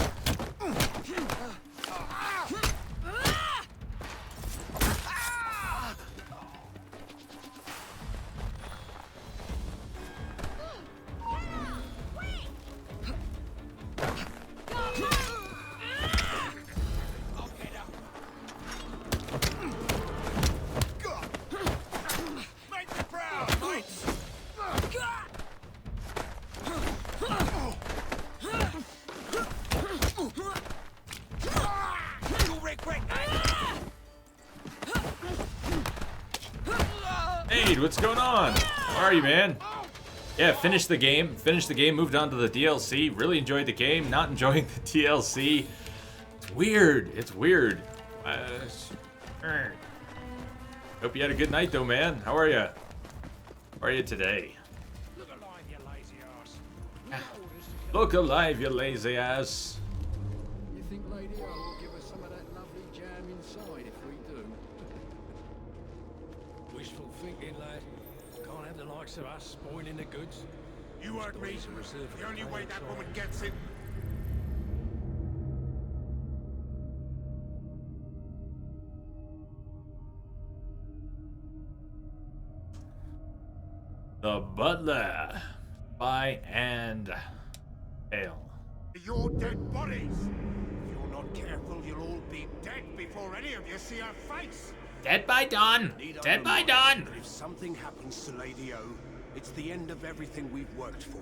Nade, what's going on? How are you, man? Yeah, finished the game. Moved on to the DLC. Really enjoyed the game. Not enjoying the DLC. It's weird. It's weird. Hope you had a good night, though, man. How are you? How are you today? Look alive, you lazy ass. Look alive, you lazy ass. You think Lady O will give us some of that lovely jam inside if we do? Wishful thinking, lad. Can't have the likes of us spoiling the goods. You heard me. The only way that woman gets it. The Butler by and Hale. Your dead bodies. If you're not careful, you'll all be dead before any of you see her face. Dead by dawn. Dead by dawn. If something happens to Lady O, it's the end of everything we've worked for.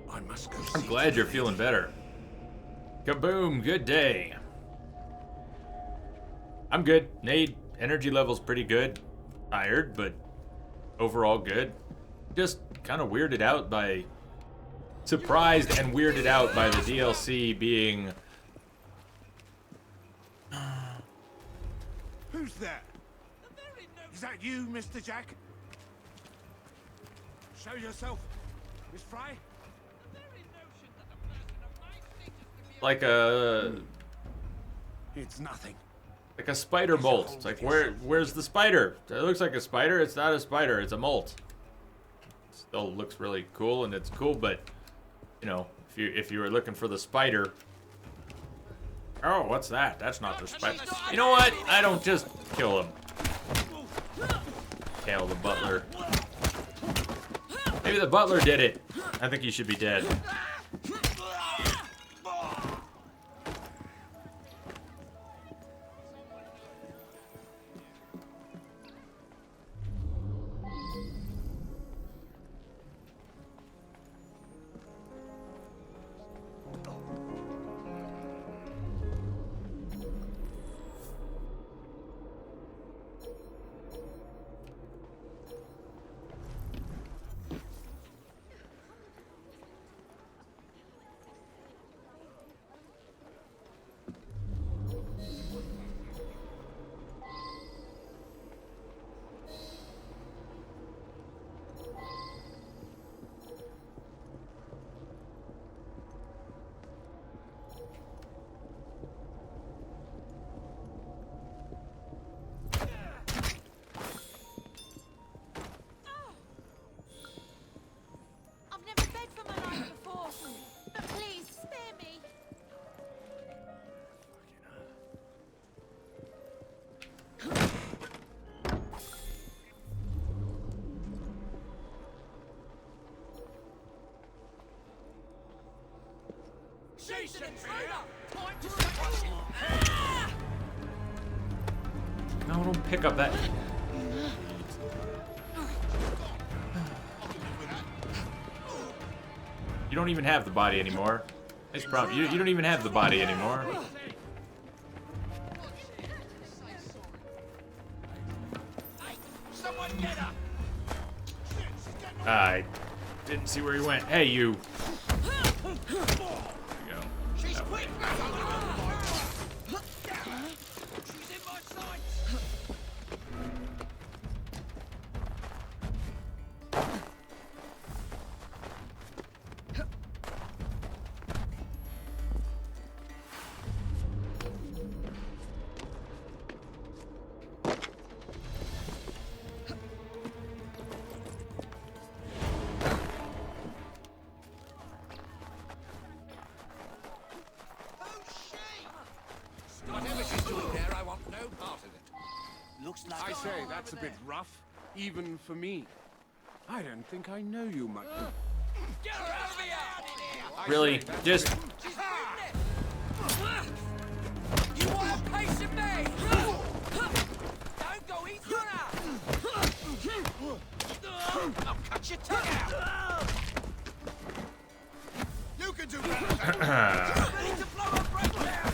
I must go. I'm glad you're feeling better. Kaboom, good day. I'm good. Nade, energy level's pretty good. Tired, but overall good. Just kind of weirded out by... Surprised and weirded out by the DLC being... Who's there? Is that you, Mr. Jack? Show yourself, Miss Fry. Like a... It's nothing. Like a spider molt. It's like, where's the spider? It looks like a spider. It's not a spider. It's a molt. Still looks really cool, and it's cool, but you know, if you were looking for the spider, oh, what's that? That's not the spider. You know what? I don't just kill him. Kill the butler. Maybe the butler did it. I think he should be dead. No, don't pick up that. You don't even have the body anymore. Nice problem. You don't even have the body anymore. I didn't see where he went. Hey, you. There you go. That way. Whatever she's doing there, I want no part of it. Looks like I say, that's a bit rough, even for me. I don't think I know you much. Get her out of here! Really? Just... You want a piece of me? Don't go easy on her! I'll cut your tongue out! You can do better! Ready to blow a breakdown!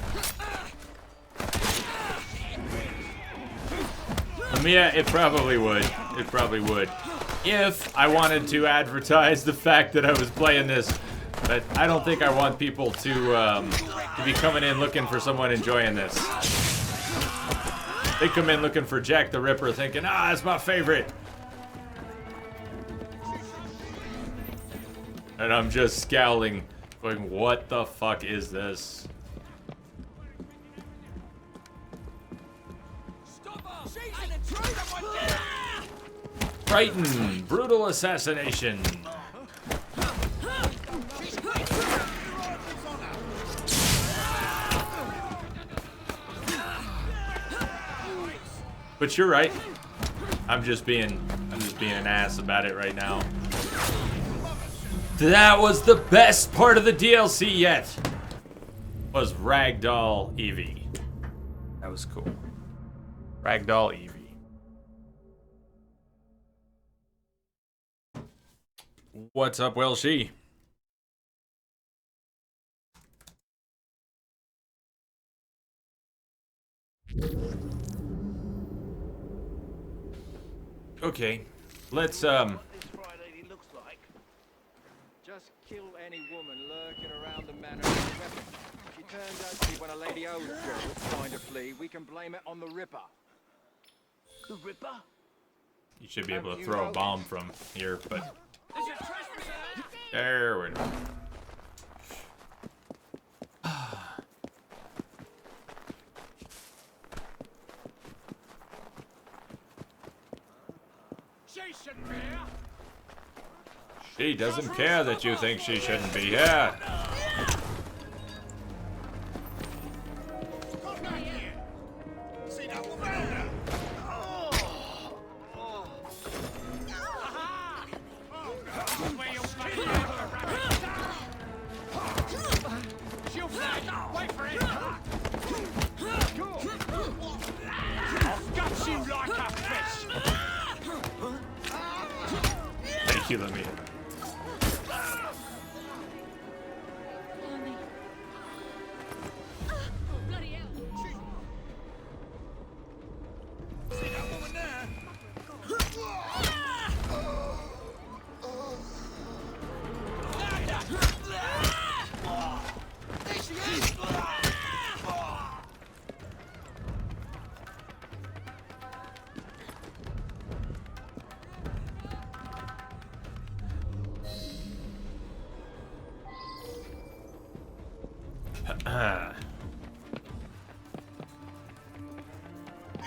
mean, yeah, it probably would. It probably would. If I wanted to advertise the fact that I was playing this. But I don't think I want people to be coming in looking for someone enjoying this. They come in looking for Jack the Ripper thinking, ah, it's my favorite. And I'm just scowling, going, what the fuck is this? Brighton, brutal assassination. But you're right. I'm just being an ass about it right now. That was the best part of the DLC yet. Was Ragdoll Evie. That was cool. Ragdoll Evie. What's up, Welshie? Okay, let's Just kill any woman lurking around the manor with a weapon. If she turns out to be one of Lady O's girls trying to flee, we can blame it on the Ripper. The Ripper? You should be able to throw a bomb from here, but there we go. She doesn't care that you think she shouldn't be here. Thank you, Lemire.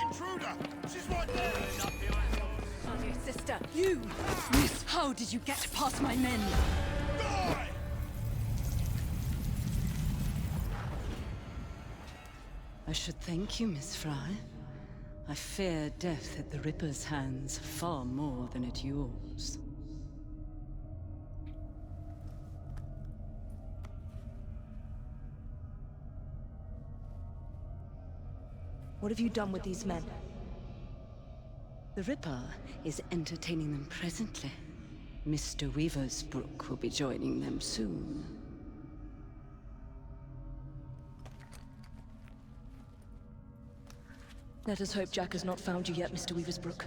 Intruder! She's right there! Oh, dear sister, you! Miss, how did you get past my men? Die! I should thank you, Miss Fry. I fear death at the Ripper's hands far more than at yours. What have you done with these men? The Ripper is entertaining them presently. Mr. Weaversbrook will be joining them soon. Let us hope Jack has not found you yet, Mr. Weaversbrook.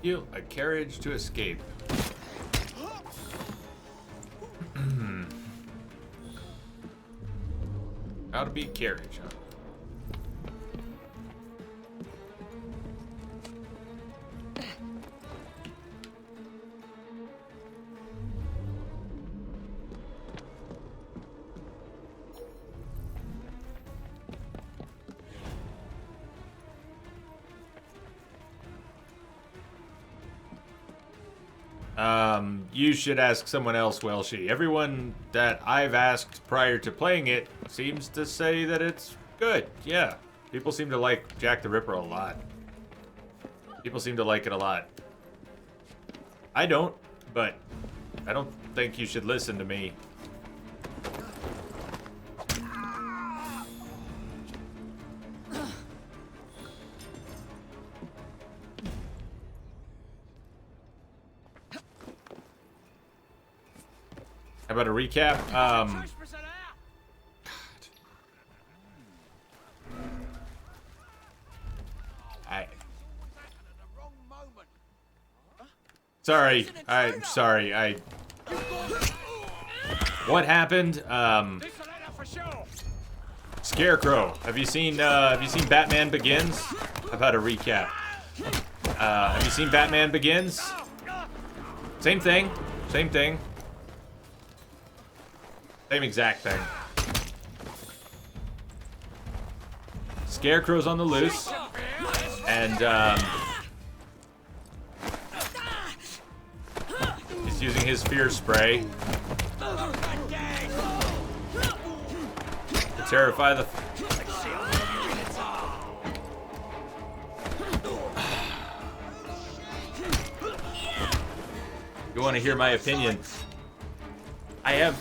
You a carriage to escape. How to beat carriage, huh? you should ask someone else, Welshie. Everyone that I've asked prior to playing it seems to say that it's good. Yeah. People seem to like Jack the Ripper a lot. People seem to like it a lot. I don't, but I don't think you should listen to me. How about a recap? Sorry. I'm sorry. What happened? Scarecrow. Have you seen Batman Begins? How about a recap? Have you seen Batman Begins? Same thing. Same thing. Same exact thing. Scarecrow's on the loose. And, he's using his fear spray to terrify the... You want to hear my opinion? I have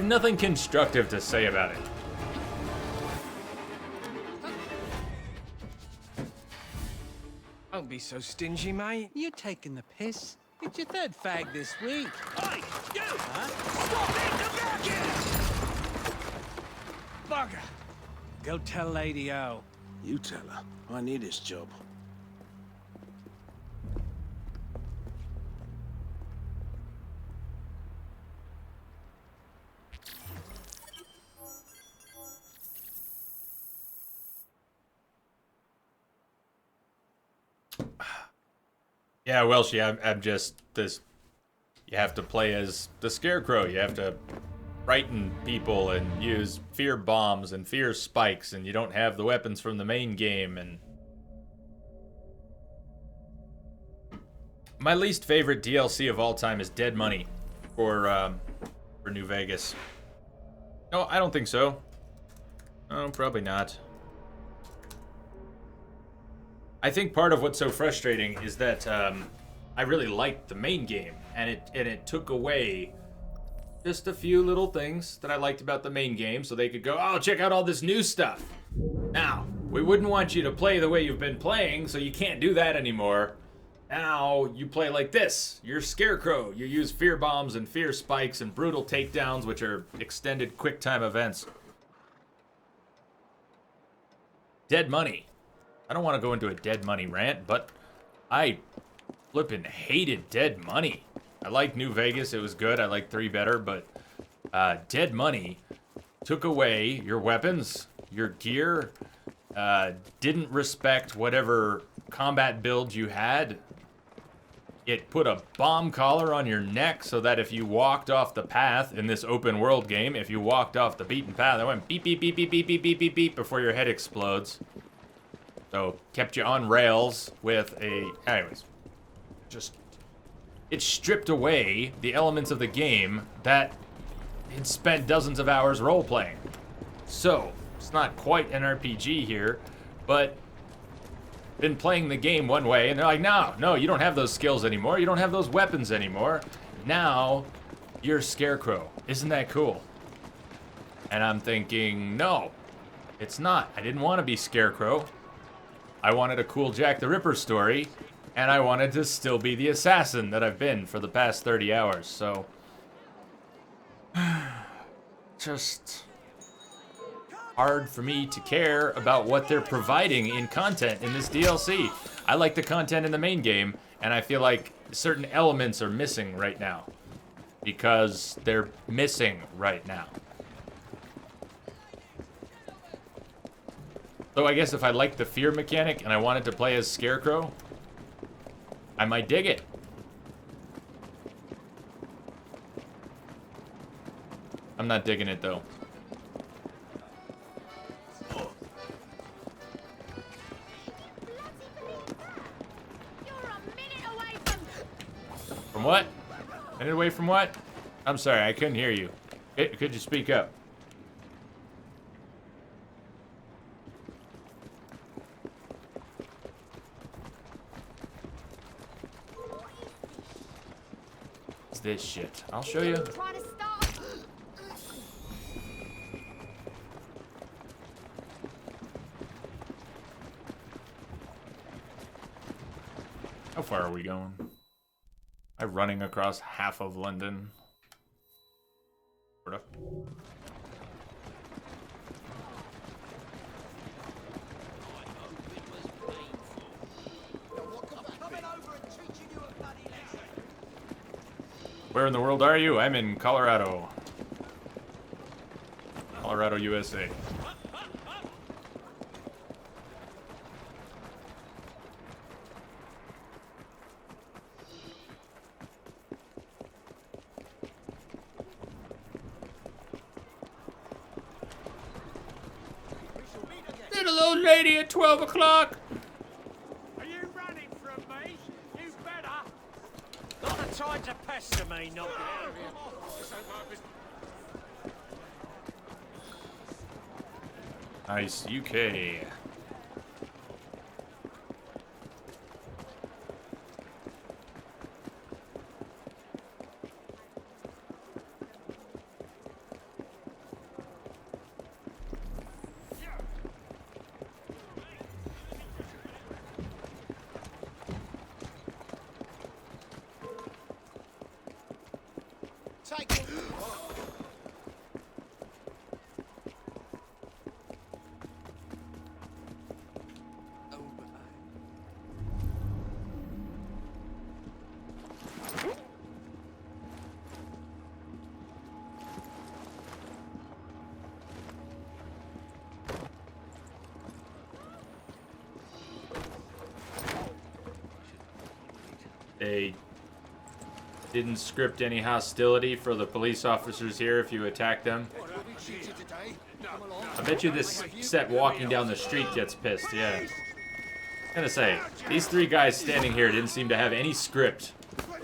nothing constructive to say about it. Don't be so stingy, mate. You taking the piss? It's your third fag this week. Hey, you! Huh? Stop it! Come back here! Bugger! Go tell Lady O. You tell her. I need this job. Yeah, Welshie, I'm just this. You have to play as the Scarecrow. You have to frighten people and use fear bombs and fear spikes, and you don't have the weapons from the main game. And my least favorite DLC of all time is Dead Money for New Vegas. No, I don't think so. Oh, probably not. I think part of what's so frustrating is that I really liked the main game, and it took away just a few little things that I liked about the main game, so they could go, oh, check out all this new stuff. Now, we wouldn't want you to play the way you've been playing, so you can't do that anymore. Now, you play like this. You're Scarecrow. You use fear bombs and fear spikes and brutal takedowns, which are extended quick time events. Dead Money. I don't want to go into a Dead Money rant, but I flippin' hated Dead Money. I liked New Vegas, it was good. I liked 3 better, but Dead Money took away your weapons, your gear, didn't respect whatever combat build you had. It put a bomb collar on your neck so that if you walked off the path in this open world game, if you walked off the beaten path, it went beep, beep, beep, beep, beep, beep, beep, beep, beep before your head explodes. So, kept you on rails with a... Anyways. Just... It stripped away the elements of the game that it spent dozens of hours role-playing. So, it's not quite an RPG here, but... Been playing the game one way, and they're like, no, you don't have those skills anymore. You don't have those weapons anymore. Now, you're Scarecrow. Isn't that cool? And I'm thinking, no, it's not. I didn't want to be Scarecrow. I wanted a cool Jack the Ripper story, and I wanted to still be the assassin that I've been for the past 30 hours, so... Just... hard for me to care about what they're providing in content in this DLC. I like the content in the main game, and I feel like certain elements are missing right now. Because they're missing right now. So I guess if I liked the fear mechanic and I wanted to play as Scarecrow, I might dig it. I'm not digging it though. From what? Headed away from what? I'm sorry, I couldn't hear you. Could you speak up? What's this shit? I'll show you. How far are we going? I'm running across half of London. Sort of. Where in the world are you? I'm in Colorado. Colorado, USA. Little old lady at 12 o'clock. Are you running from me? You better. Not the time to pester me, not out of here. This ain't my business. Nice, UK. Take it. They didn't script any hostility for the police officers here if you attack them. I bet you this set walking down the street gets pissed, yeah. I was gonna say, these three guys standing here didn't seem to have any script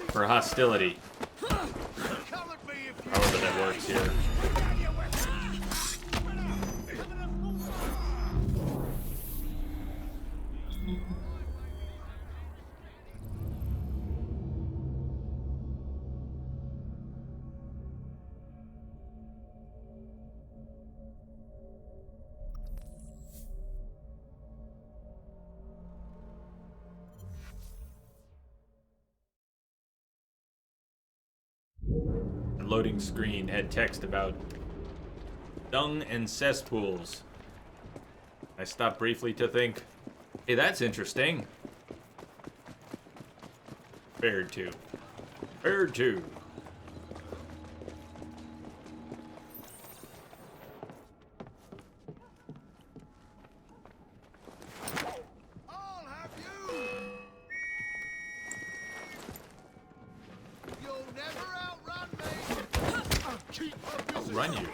for hostility. However that works here. The loading screen had text about dung and cesspools. I stopped briefly to think, hey, that's interesting. Fared to. Fared to. I'll run you.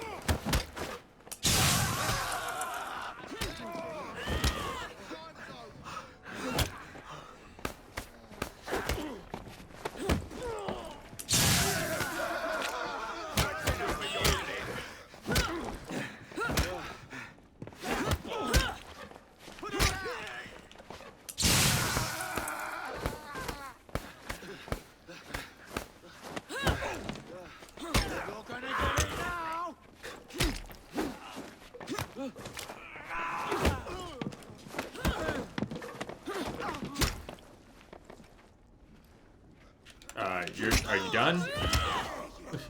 Are you done?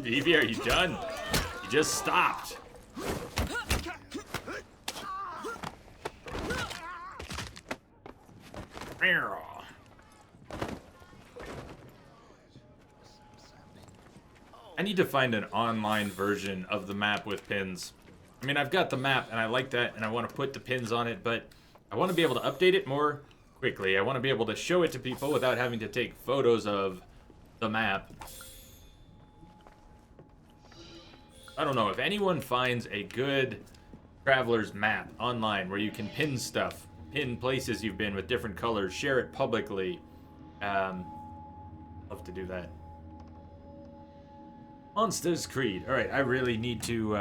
Evie, are you done? You just stopped. I need to find an online version of the map with pins. I mean, I've got the map and I like that and I want to put the pins on it, but I want to be able to update it more quickly. I want to be able to show it to people without having to take photos of the map. I don't know, if anyone finds a good traveler's map online where you can pin stuff, pin places you've been with different colors, share it publicly. Love to do that. Monsters Creed. All right, I really need to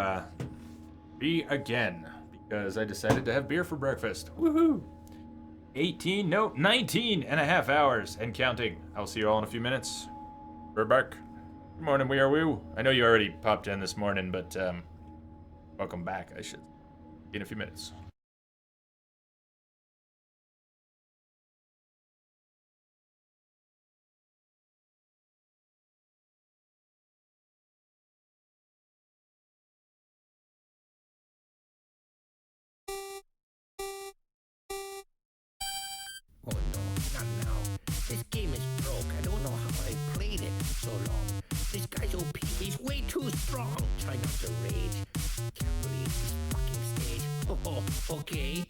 be again because I decided to have beer for breakfast. Woohoo! 19 and a half hours and counting. I'll see you all in a few minutes. We're back. Good morning, we are woo. I know you already popped in this morning, but welcome back. I should see you in a few minutes. Oh no, not now. This game is broke. I don't know how I played it so long. This guy's OP. He's way too strong. Try not to rage. Can't believe this fucking stage. Oh, okay.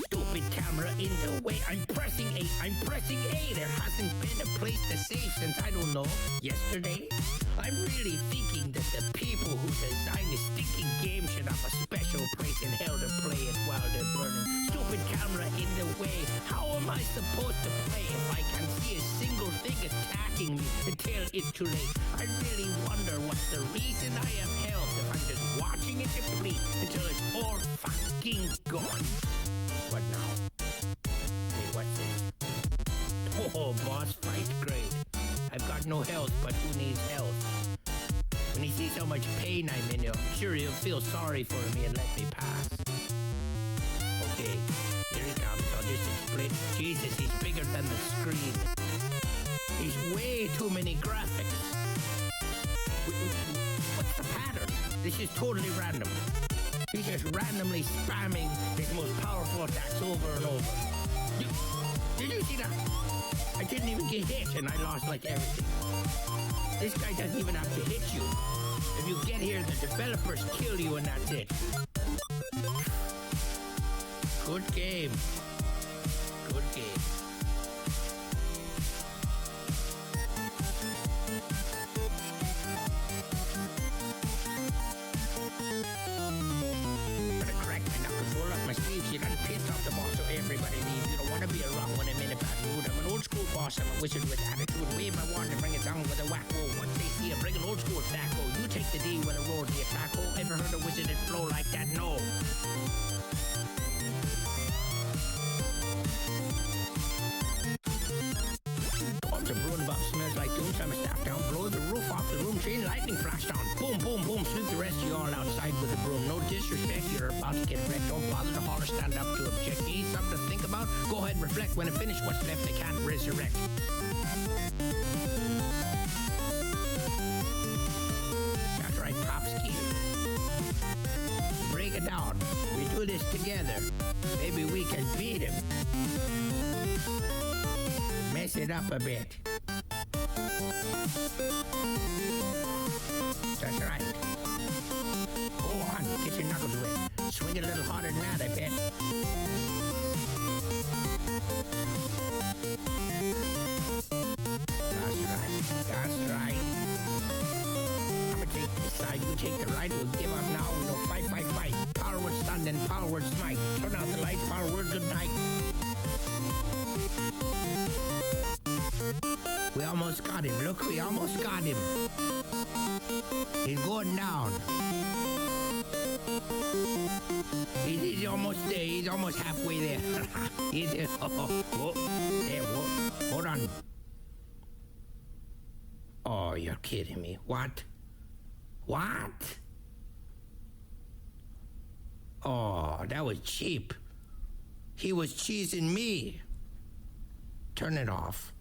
Stupid camera in the way. I'm pressing A. I'm pressing A. There hasn't been a place to save since, I don't know, yesterday. I'm really thinking that the people who design this stinking game should have a special place in hell to play it while they're burning. Stupid camera in the way. How am I supposed to play if I can see a single thing attacking me until it's too late? I really wonder what's the reason I have health if I'm just watching it deplete until it's all fucking gone. What now? Hey, what's this? Oh, boss fight, great. I've got no health, but who needs health? When he sees how much pain I'm in, I'm sure he'll feel sorry for me and let me pass. Okay, here he comes. I'll just explain. Jesus, he's bigger than the screen. He's way too many graphics. What's the pattern? This is totally random. He's just randomly spamming his most powerful attacks over and over. Did you see that? I didn't even get hit and I lost like everything. This guy doesn't even have to hit you. If you get here, the developers kill you and that's it. Good game. Good game. My sleeves, you done pissed off the boss so everybody leaves. You don't want to be around when I'm in a bad mood. I'm an old school boss, I'm a wizard with attitude. Wave my wand and bring it down with a whack roll. Once they see a bring an old school tackle. You take the D when it rolls the attack. Oh, ever heard a wizard that flow like that? No. The brewing box smells like doom. Time a staff down, blow the roof off the room. Chain lightning flash down. Boom, boom, boom. Sweep the rest of you all outside with a broom. No disrespect, you're about to get wrecked. Don't bother to holler, stand up to object. Need something to think about? Go ahead, reflect. When I finish what's left, they can't resurrect. That's right, Popski. Break it down. We do this together. Maybe we can beat him. Mess it up a bit. That's right. Go on, get your knuckles wet. Swing it a little harder than that, I bet. That's right. That's right. I'm gonna take this side, you take the right. We'll give up now. We'll fight, fight, fight. Power word stun, then power word smite. Turn out the lights, power word good night. We almost got him. Look, we almost got him. He's going down. He's almost there. He's almost halfway there. He's there. Oh, there, whoa. Hold on. Oh, you're kidding me. What? What? Oh, that was cheap. He was cheesing me. Turn it off.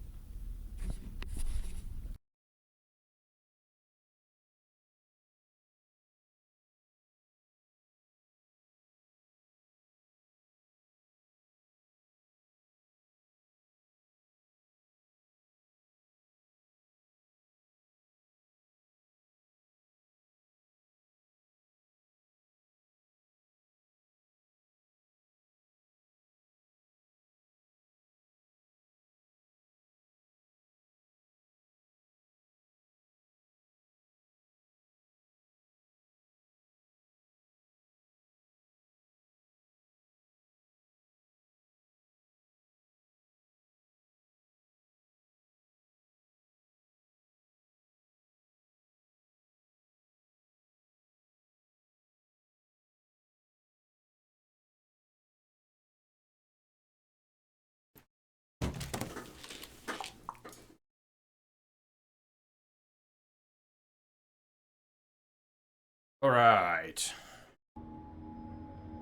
All right.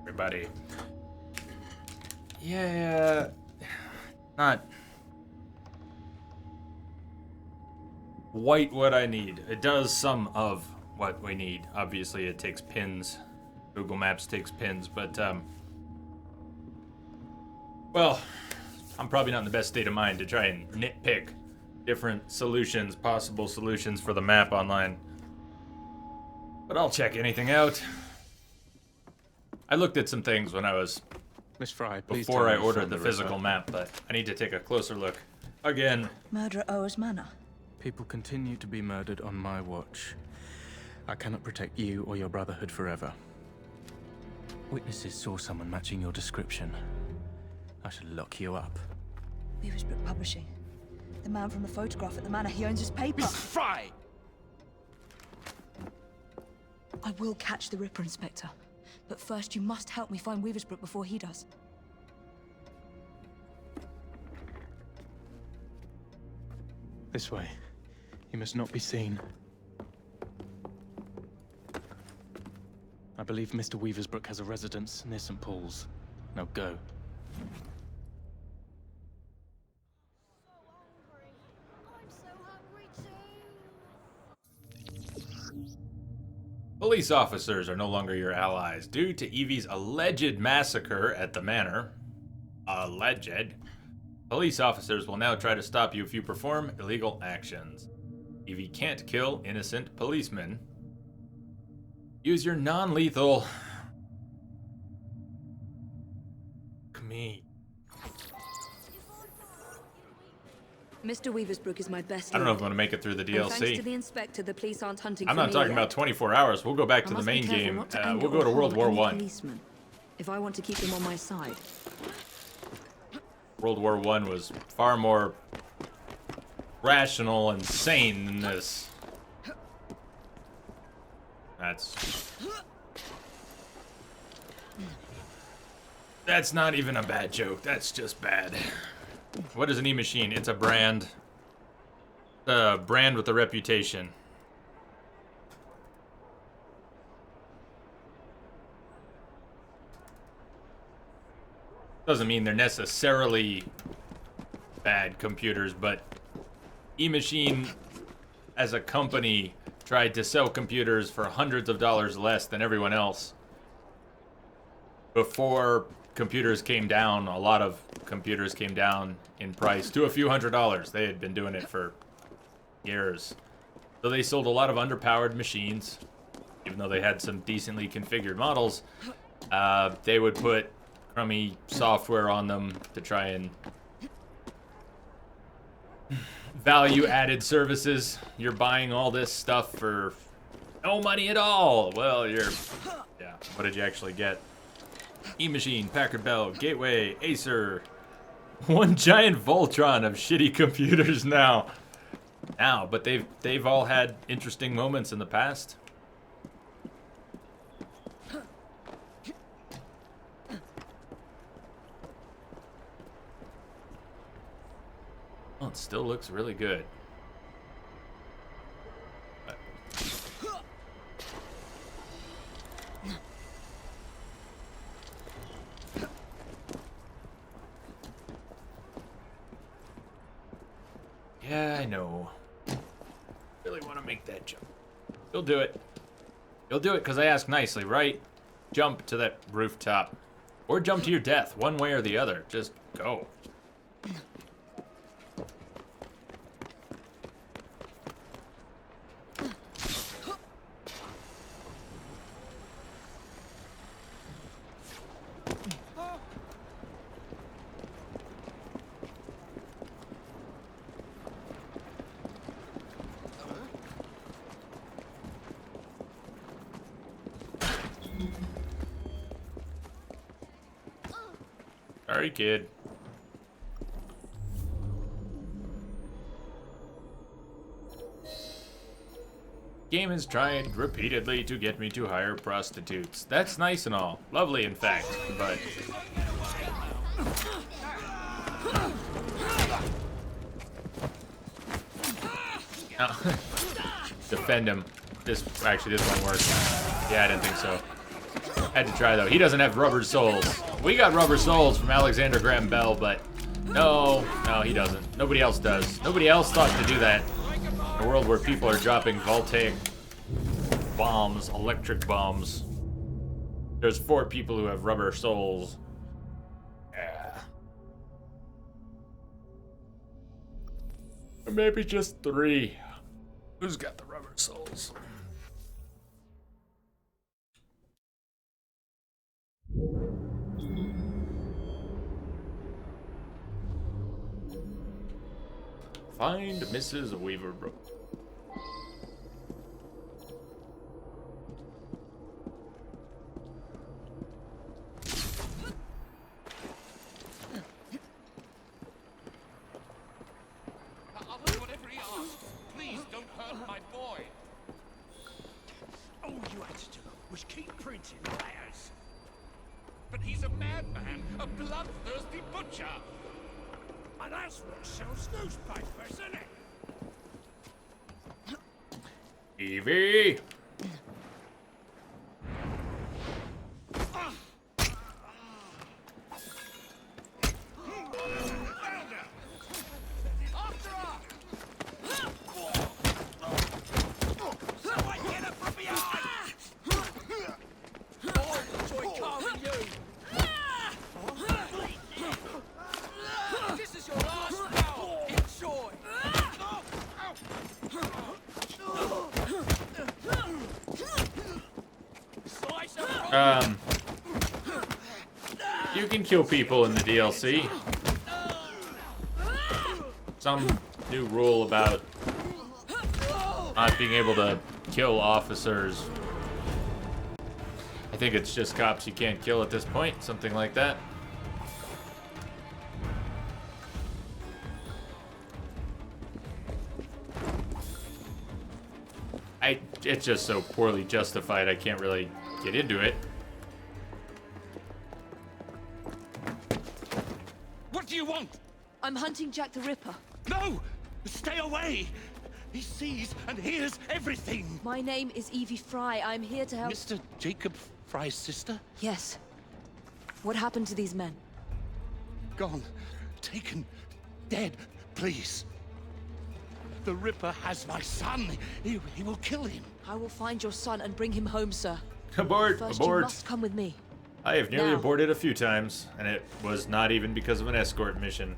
Everybody. Yeah. Not quite what I need. It does some of what we need. Obviously, it takes pins. Google Maps takes pins, but, well, I'm probably not in the best state of mind to try and nitpick different solutions, possible solutions for the map online. But I'll check anything out. I looked at some things when I was Miss Fry, please before tell I me ordered from the the physical Ripper. map, but I need to take a closer look. Again. Murder at Oa's Manor. People continue to be murdered on my watch. I cannot protect you or your brotherhood forever. Witnesses saw someone matching your description. I should lock you up. Weaver's Brook Publishing. The man from the photograph at the manor, he owns his paper. Miss Fry! I will catch the Ripper, Inspector. But first, you must help me find Weaver's Brook before he does. This way. He must not be seen. I believe Mr. Weaver's Brook has a residence near St. Paul's. Now go. Police officers are no longer your allies due to Evie's alleged massacre at the manor. Alleged. Police officers will now try to stop you if you perform illegal actions. Evie can't kill innocent policemen. Use your non-lethal... me. Mr. Weaver's Brook is my best. I don't know if I'm going to make it through the And thanks to DLC. the Inspector, the police aren't hunting I'm for not me talking yet. about 24 hours. We'll go back I to the must be main careful game. not to anger We'll go or to World harm War any I. policemen, if I want to keep them on my side. World War I was far more rational and sane than this. That's not even a bad joke. That's just bad. What is an e-machine? It's a brand. A brand with a reputation. Doesn't mean they're necessarily bad computers, but E-Machine as a company tried to sell computers for hundreds of dollars less than everyone else. Before computers came down, a lot of computers came down in price to a few $100s. They had been doing it for years. So they sold a lot of underpowered machines, even though they had some decently configured models. They would put crummy software on them to try and value-added services. You're buying all this stuff for no money at all. Well, yeah. What did you actually get? E-Machine, Packard Bell, Gateway, Acer. One giant Voltron of shitty computers now. But they've all had interesting moments in the past. Well, it still looks really good. But... yeah, I know. Really want to make that jump. You'll do it. You'll do it because I asked nicely, right? Jump to that rooftop. Or jump to your death, one way or the other. Just go. Sorry, kid. Game has tried repeatedly to get me to hire prostitutes. That's nice and all. Lovely, in fact, but... defend him. This one works. Yeah, I didn't think so. Had to try though. He doesn't have rubber soles. We got rubber soles from Alexander Graham Bell, but no, he doesn't. Nobody else does. Nobody else thought to do that. In a world where people are dropping voltaic bombs, electric bombs. There's 4 people who have rubber soles. Yeah. Or maybe just 3. Who's got the rubber soles? Find Mrs. Weaverbrook. I'll do whatever he asks. Please don't hurt my boy. All you had to do was keep printing letters. But he's a madman, a bloodthirsty butcher. And that's what sells newspapers, isn't it? Evie! You can kill people in the DLC. Some new rule about not being able to kill officers. I think it's just cops you can't kill at this point, something like that. It's just so poorly justified, I can't really get into it. What do you want? I'm hunting Jack the Ripper. No! Stay away! He sees and hears everything! My name is Evie Fry. I'm here to help... Mr. Jacob Fry's sister? Yes. What happened to these men? Gone. Taken. Dead. Please. The Ripper has my son. He will kill him. I will find your son and bring him home, sir. Abort! First, Abort! you must come with me. I have nearly Now. aborted a few times, and it was not even because of an escort mission.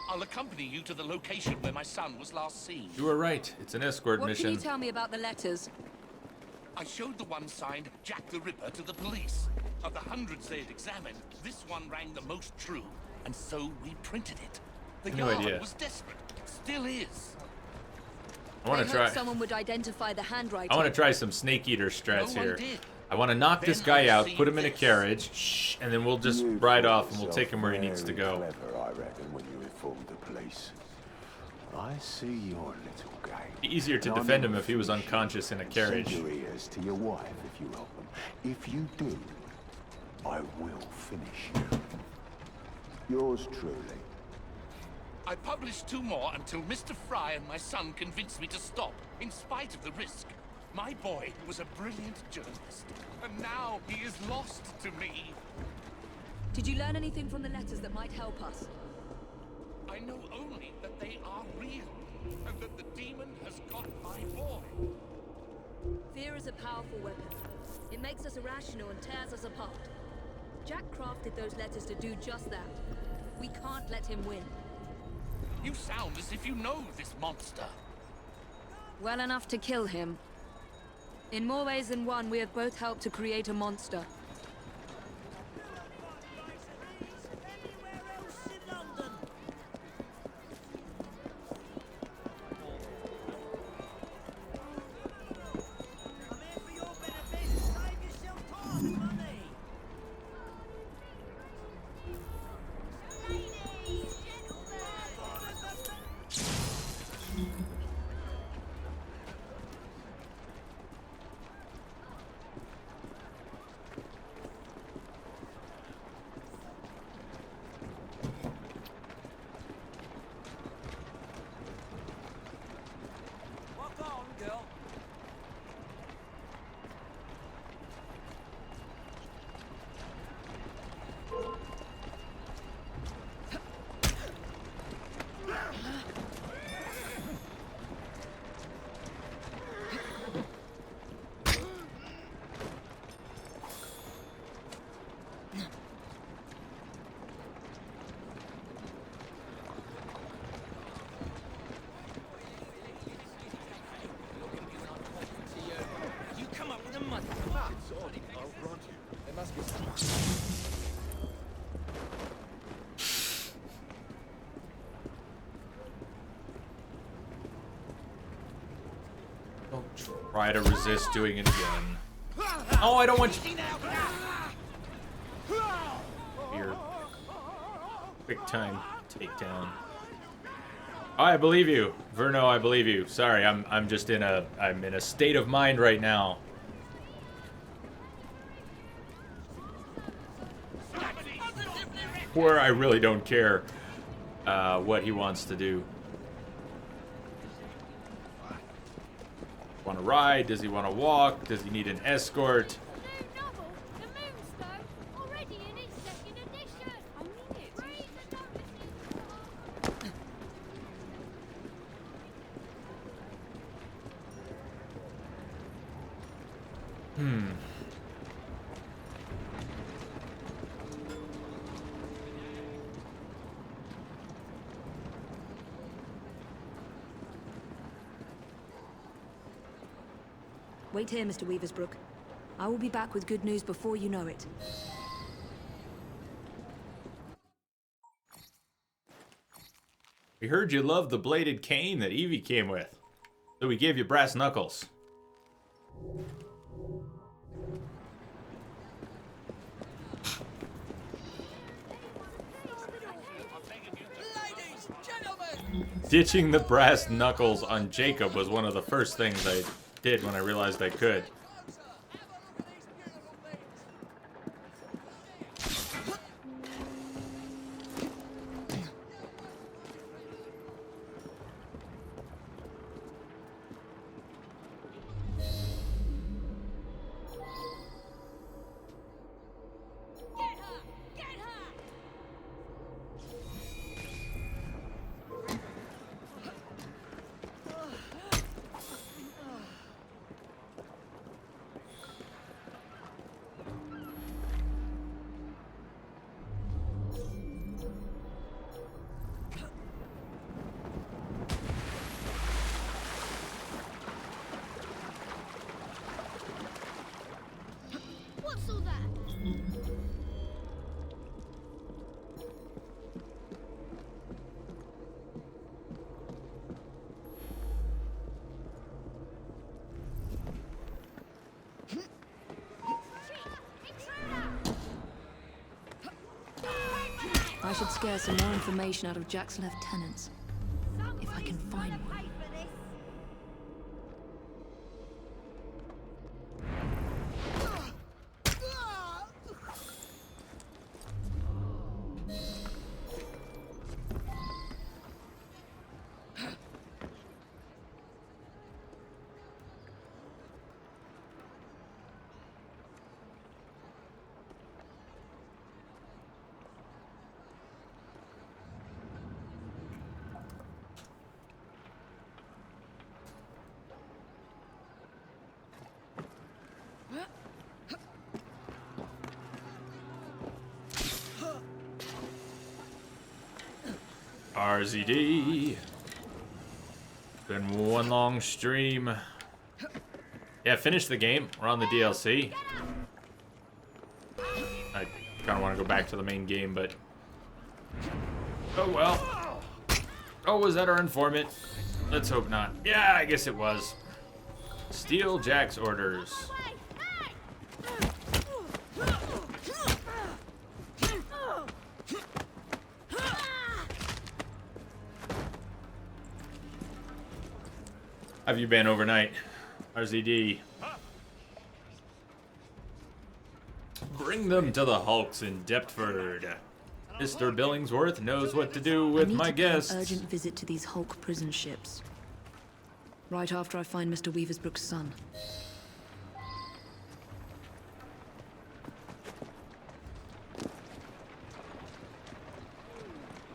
I'll accompany you to the location where my son was last seen. You were right. It's an escort What mission. can you tell me about the letters? I showed the one signed Jack the Ripper to the police. Of the hundreds they had examined, this one rang the most true, and so we printed it. The No yard idea. was desperate. Still is. I want to hoped try. someone would identify the handwriting. I want to try some snake eater strats No one here. did. I want to knock this Then guy I'll out, see put him in a this. carriage, shh, and then we'll just ride off and we'll take him where he needs to go. Clever, I reckon, when you informed the police. I see your little game. It'd be easier to And I'm defend him gonna if he was finish unconscious in a you. carriage. Send your ears to your wife if you help them. If you do, I will finish you. Yours truly. I published 2 more until Mr. Fry and my son convinced me to stop, in spite of the risk. My boy was a brilliant journalist, and now he is lost to me. Did you learn anything from the letters that might help us? I know only that they are real, and that the demon has got my boy. Fear is a powerful weapon. It makes us irrational and tears us apart. Jack crafted those letters to do just that. We can't let him win. You sound as if you know this monster. Well enough to kill him. In more ways than one, we have both helped to create a monster. Try to resist doing it again. Oh, I don't want you. Here. Quick time takedown. Oh, I believe you, Verno. I believe you. Sorry, I'm just in a state of mind right now. Where I really don't care what he wants to do. Want to ride? Does he want to walk? Does he need an escort? Wait here, Mr. Weaversbrook. I will be back with good news before you know it. We heard you loved the bladed cane that Evie came with, so we gave you brass knuckles. Ditching the brass knuckles on Jacob was one of the first things I did when I realized I could. What's all that? I should scare some more information out of Jack's lieutenants. If I can find one. RZD. Been one long stream. Yeah, finish the game. We're on the DLC. I kind of want to go back to the main game, but... oh, well. Oh, was that our informant? Let's hope not. Yeah, I guess it was. Steal Jack's orders. Have you been overnight? RZD. Bring them to the hulks in Deptford. Mr. Billingsworth knows what to do with my guests. An urgent visit to these Hulk prison ships. Right after I find Mr. Weaversbrook's son.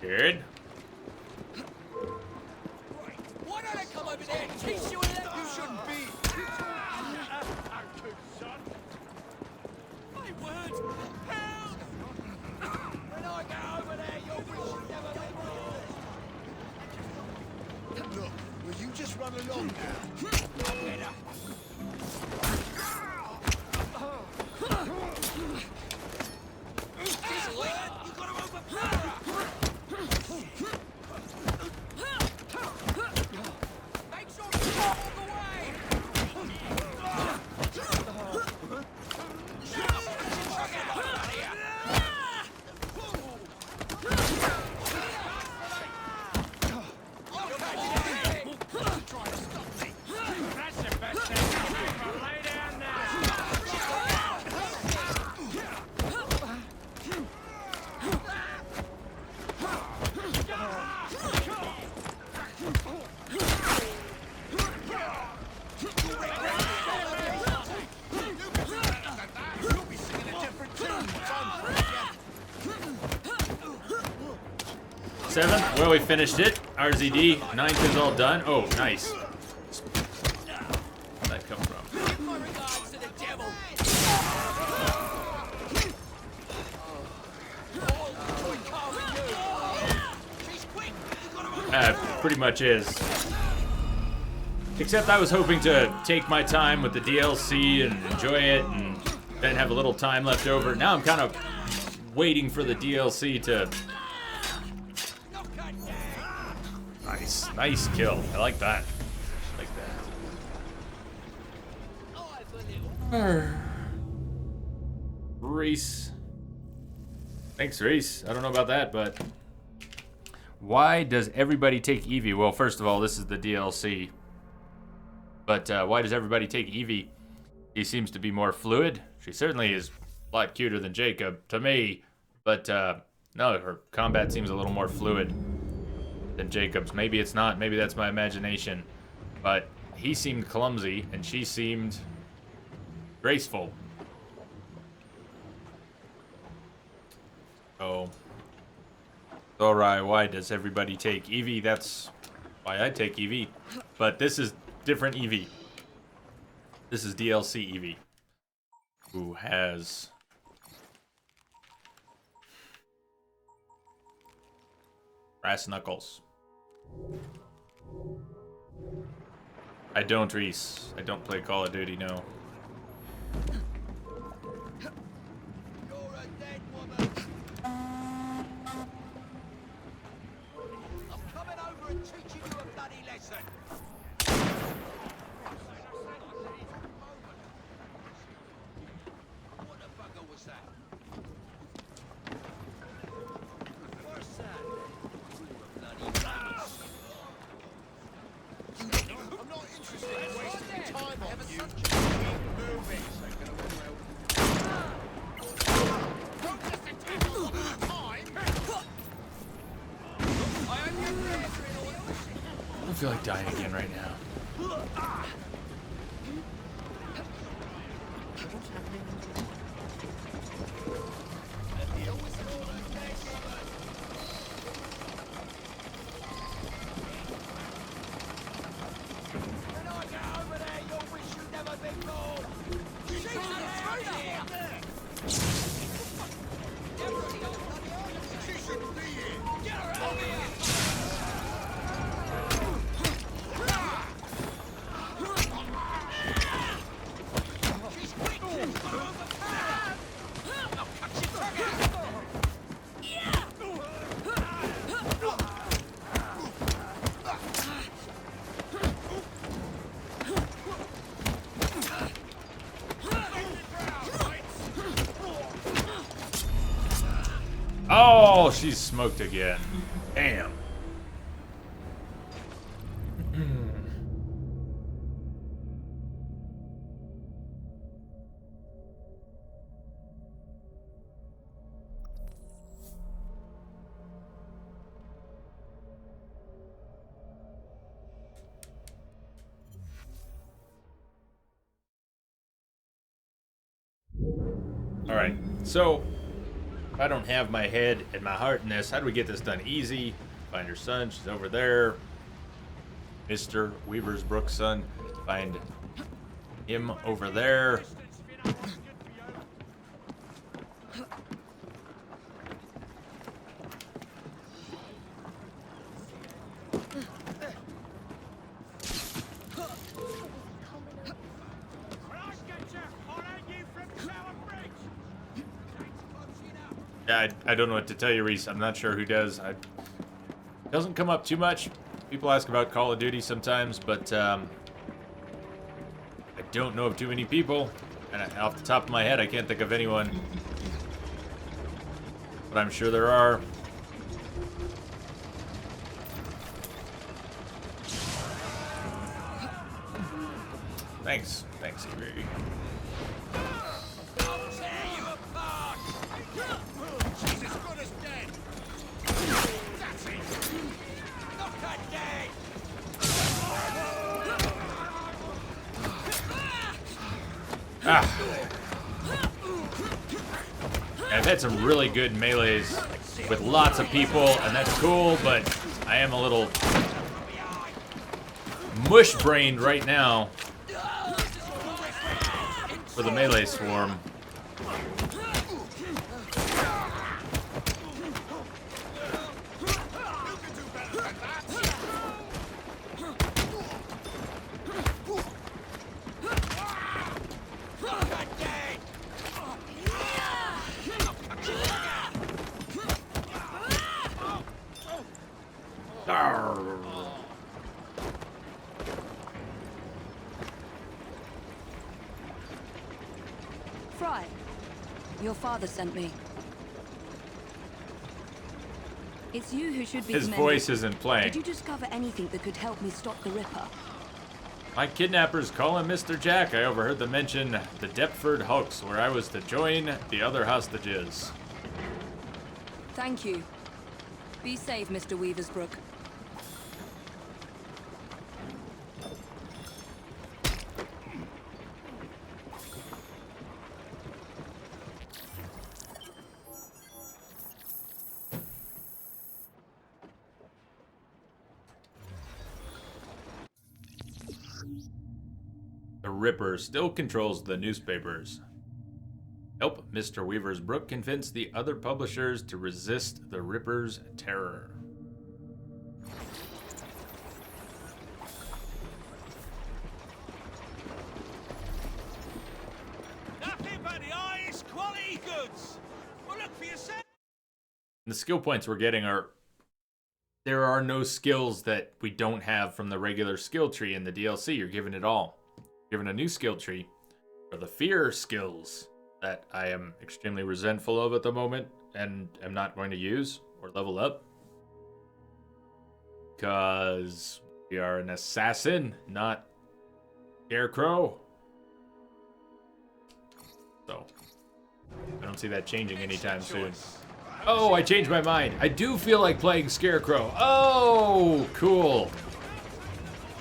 Good. Why don't I come over there and teach you a lesson you shouldn't be? My word! Help! When I go over there, you'll wish you never made Look, will you just run along now? You gotta overpower her! Make sure you walk all the way! 7th. Well, we finished it. RZD. 9th is all done. Oh, nice. Where'd that come from? Give my regards to the devil. Pretty much is. Except I was hoping to take my time with the DLC and enjoy it and then have a little time left over. Now I'm kind of waiting for the DLC to... Nice kill. I like that. I like that. Reese. Thanks, Reese. I don't know about that, but... Why does everybody take Evie? Well, first of all, this is the DLC. But why does everybody take Evie? He seems to be more fluid. She certainly is a lot cuter than Jacob, to me. But no, her combat seems a little more fluid than Jacob's. Maybe it's not. Maybe that's my imagination. But he seemed clumsy, and she seemed graceful. Oh. Alright, why does everybody take Evie? That's why I take Evie. But this is different Evie. This is DLC Evie. Who has... brass knuckles. I don't, Reese. I don't play Call of Duty, no. Teaching you a bloody lesson. What the bugger was that? What's that? Bloody rubbish. I'm not interested in wasting time on you. Keep moving. Don't just attack all the time. I am your brethren. I don't feel like dying again right now. Oh, she's smoked again. Damn. All right, so I don't have my head and my heart in this. How do we get this done? Easy. Find her son. She's over there. Mr. Weaver's Brook's son. Find him over there. Yeah, I don't know what to tell you, Reese. I'm not sure who does. It doesn't come up too much. People ask about Call of Duty sometimes, but I don't know of too many people. And off the top of my head, I can't think of anyone. But I'm sure there are. Thanks. Thanks, Avery. She's as good as dead. That's it. Knock her dead. Ah. I've had some really good melees with lots of people, and that's cool, but I am a little mush-brained right now for the melee swarm. Fry, your father sent me. It's you who should be His commended. voice isn't playing. Did you discover anything that could help me stop the Ripper? My kidnappers call him Mr. Jack. I overheard them mention the Deptford Hulks, where I was to join the other hostages. Thank you. Be safe, Mr. Weaversbrook. The Ripper still controls the newspapers. Help Mr. Weaversbrook convince the other publishers to resist the Ripper's terror. Nothing but the highest quality goods. Well, look for yourself. The skill points we're getting are... There are no skills that we don't have from the regular skill tree in the DLC. You're given it all. Given a new skill tree for the fear skills that I am extremely resentful of at the moment and am not going to use or level up. Because we are an assassin, not Scarecrow. So, I don't see that changing anytime soon. Oh, I changed my mind. I do feel like playing Scarecrow. Oh, cool.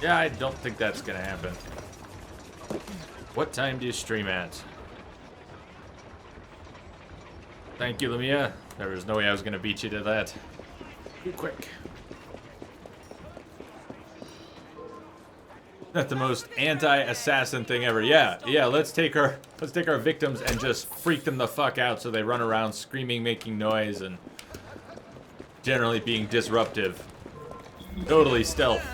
Yeah, I don't think that's going to happen. What time do you stream at? Thank you, Lamia. There was no way I was going to beat you to that. Too quick. That's the most anti-assassin thing ever. Yeah, let's take our victims and just freak them the fuck out so they run around screaming, making noise, and generally being disruptive. Totally stealth.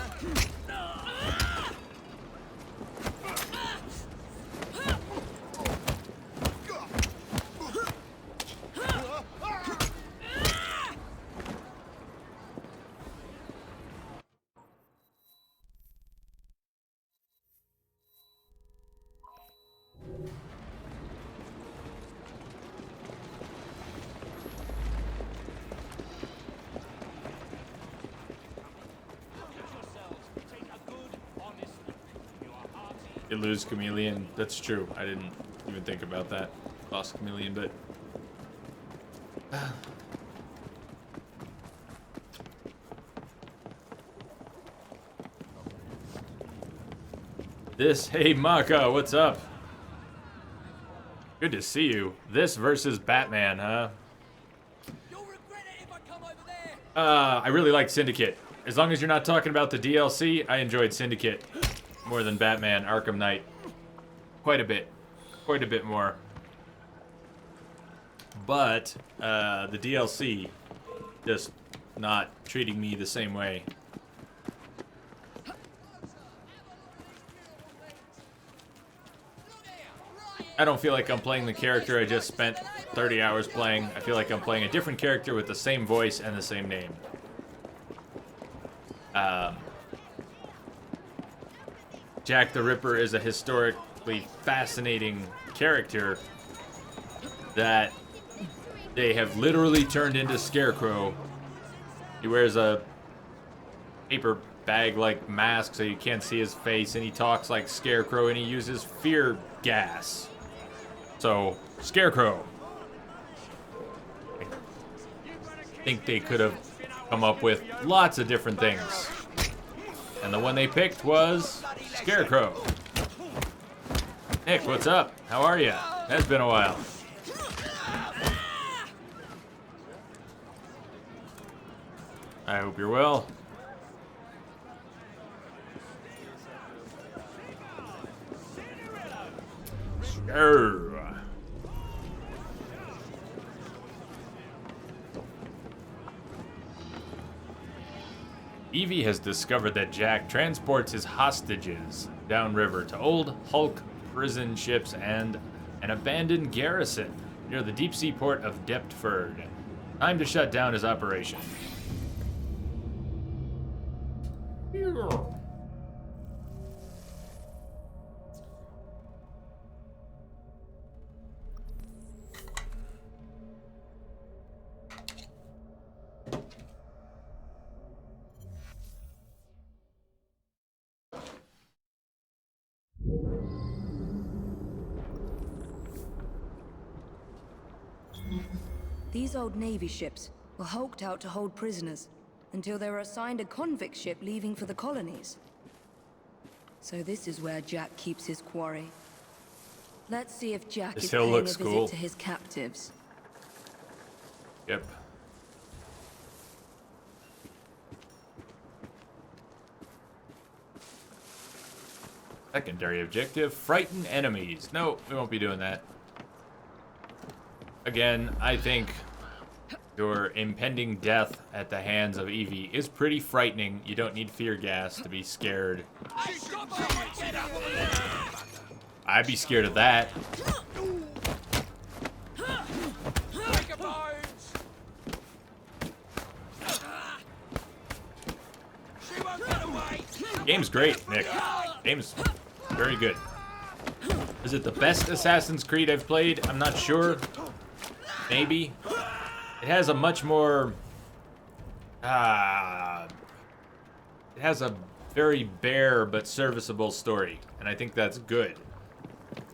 You lose Chameleon. That's true. I didn't even think about that. Lost Chameleon, but... Hey Maka, what's up? Good to see you. This versus Batman, huh? I really like Syndicate. As long as you're not talking about the DLC, I enjoyed Syndicate more than Batman Arkham Knight. Quite a bit more. But the DLC just not treating me the same way. I don't feel like I'm playing the character I just spent 30 hours playing. I feel like I'm playing a different character with the same voice and the same name. Jack the Ripper is a historically fascinating character that they have literally turned into Scarecrow. He wears a paper bag-like mask so you can't see his face, and he talks like Scarecrow, and he uses fear gas. So, Scarecrow. I think they could have come up with lots of different things. And the one they picked was Scarecrow. Nick, what's up? How are you? Has been a while. I hope you're well. Sure. Evie has discovered that Jack transports his hostages downriver to old Hulk prison ships and an abandoned garrison near the deep sea port of Deptford. Time to shut down his operation. These old Navy ships were hulked out to hold prisoners until they were assigned a convict ship leaving for the colonies. So this is where Jack keeps his quarry. Let's see if Jack is paying a visit to his captives. Yep. Secondary objective, frighten enemies. No, we won't be doing that. Again, I think your impending death at the hands of Evie is pretty frightening. You don't need fear gas to be scared. I'd be scared of that. Game's great, Nick. Game's very good. Is it the best Assassin's Creed I've played? I'm not sure. Maybe. It has a much more... it has a very bare but serviceable story, and I think that's good.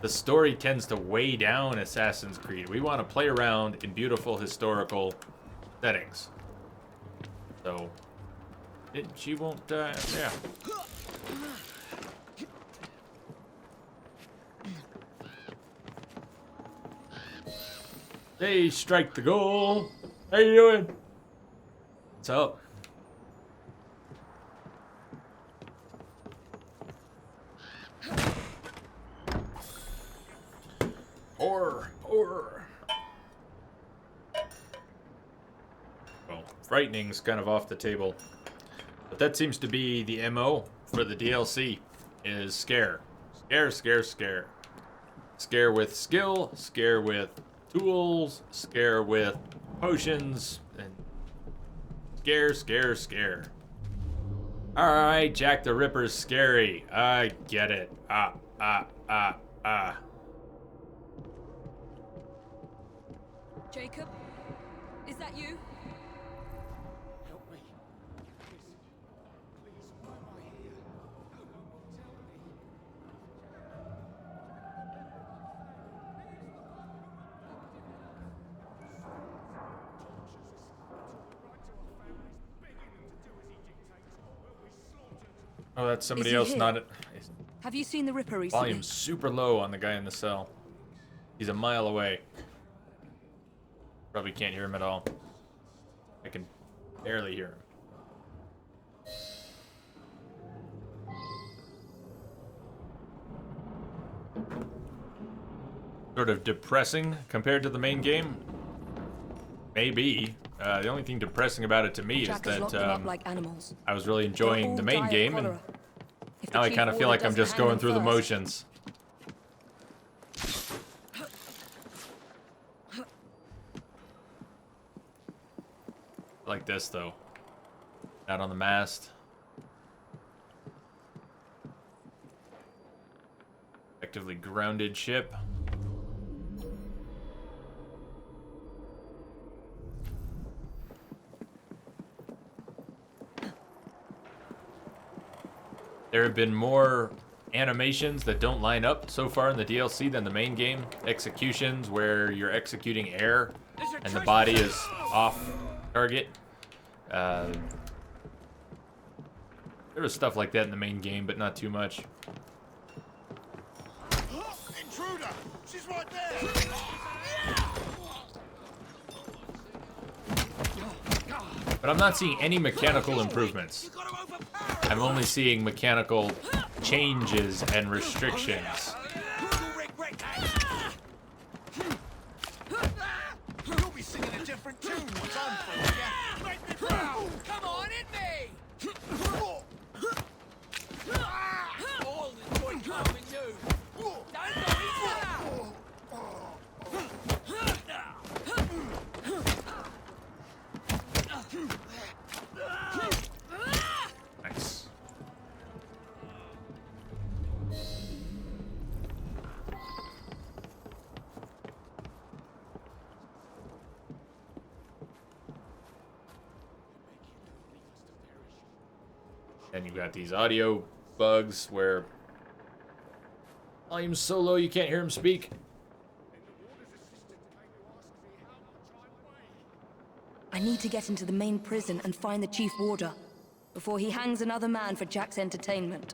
The story tends to weigh down Assassin's Creed. We want to play around in beautiful historical settings. So, she won't, yeah. They strike the goal. How you doing? What's up? Horror. Well, frightening's kind of off the table. But that seems to be the MO for the DLC, is scare. Scare. Scare with skill, scare with tools, scare with potions, and scare. Alright, Jack the Ripper's scary. I get it. Jacob, is that you? Help me. Please, why am I here? Tell me. Oh, that's somebody else, not it. Have you seen the Ripper recently? Volume's super low on the guy in the cell. He's a mile away. Probably can't hear him at all. I can barely hear him. Sort of depressing compared to the main game? Maybe. The only thing depressing about it to me is that I was really enjoying the main game, and now I kind of feel like I'm just going through the motions. Like this, though. Out on the mast. Effectively grounded ship. There have been more animations that don't line up so far in the DLC than the main game. Executions where you're executing air and the body is off target. There was stuff like that in the main game, but not too much. Intruder! She's right there! But I'm not seeing any mechanical improvements. I'm only seeing mechanical changes and restrictions. You'll be singing a different tune once I'm through, yeah? Make me proud! Come on, hit me! All enjoy carving you. Don't go easy. Nice. Then you got these audio bugs where volume's so low you can't hear him speak. I need to get into the main prison and find the chief warder before he hangs another man for Jack's entertainment.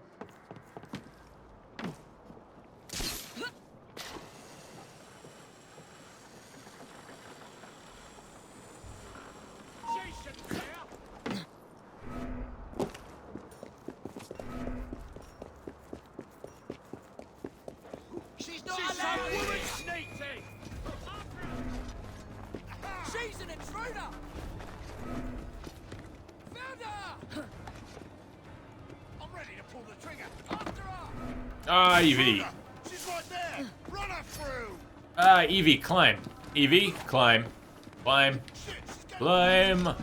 She's not allowed. She's an intruder. Found her. I'm ready to pull the trigger. After her! Ah, Evie. She's right there! Run her through! Ah, Evie, climb. Evie, climb. Climb. Climb.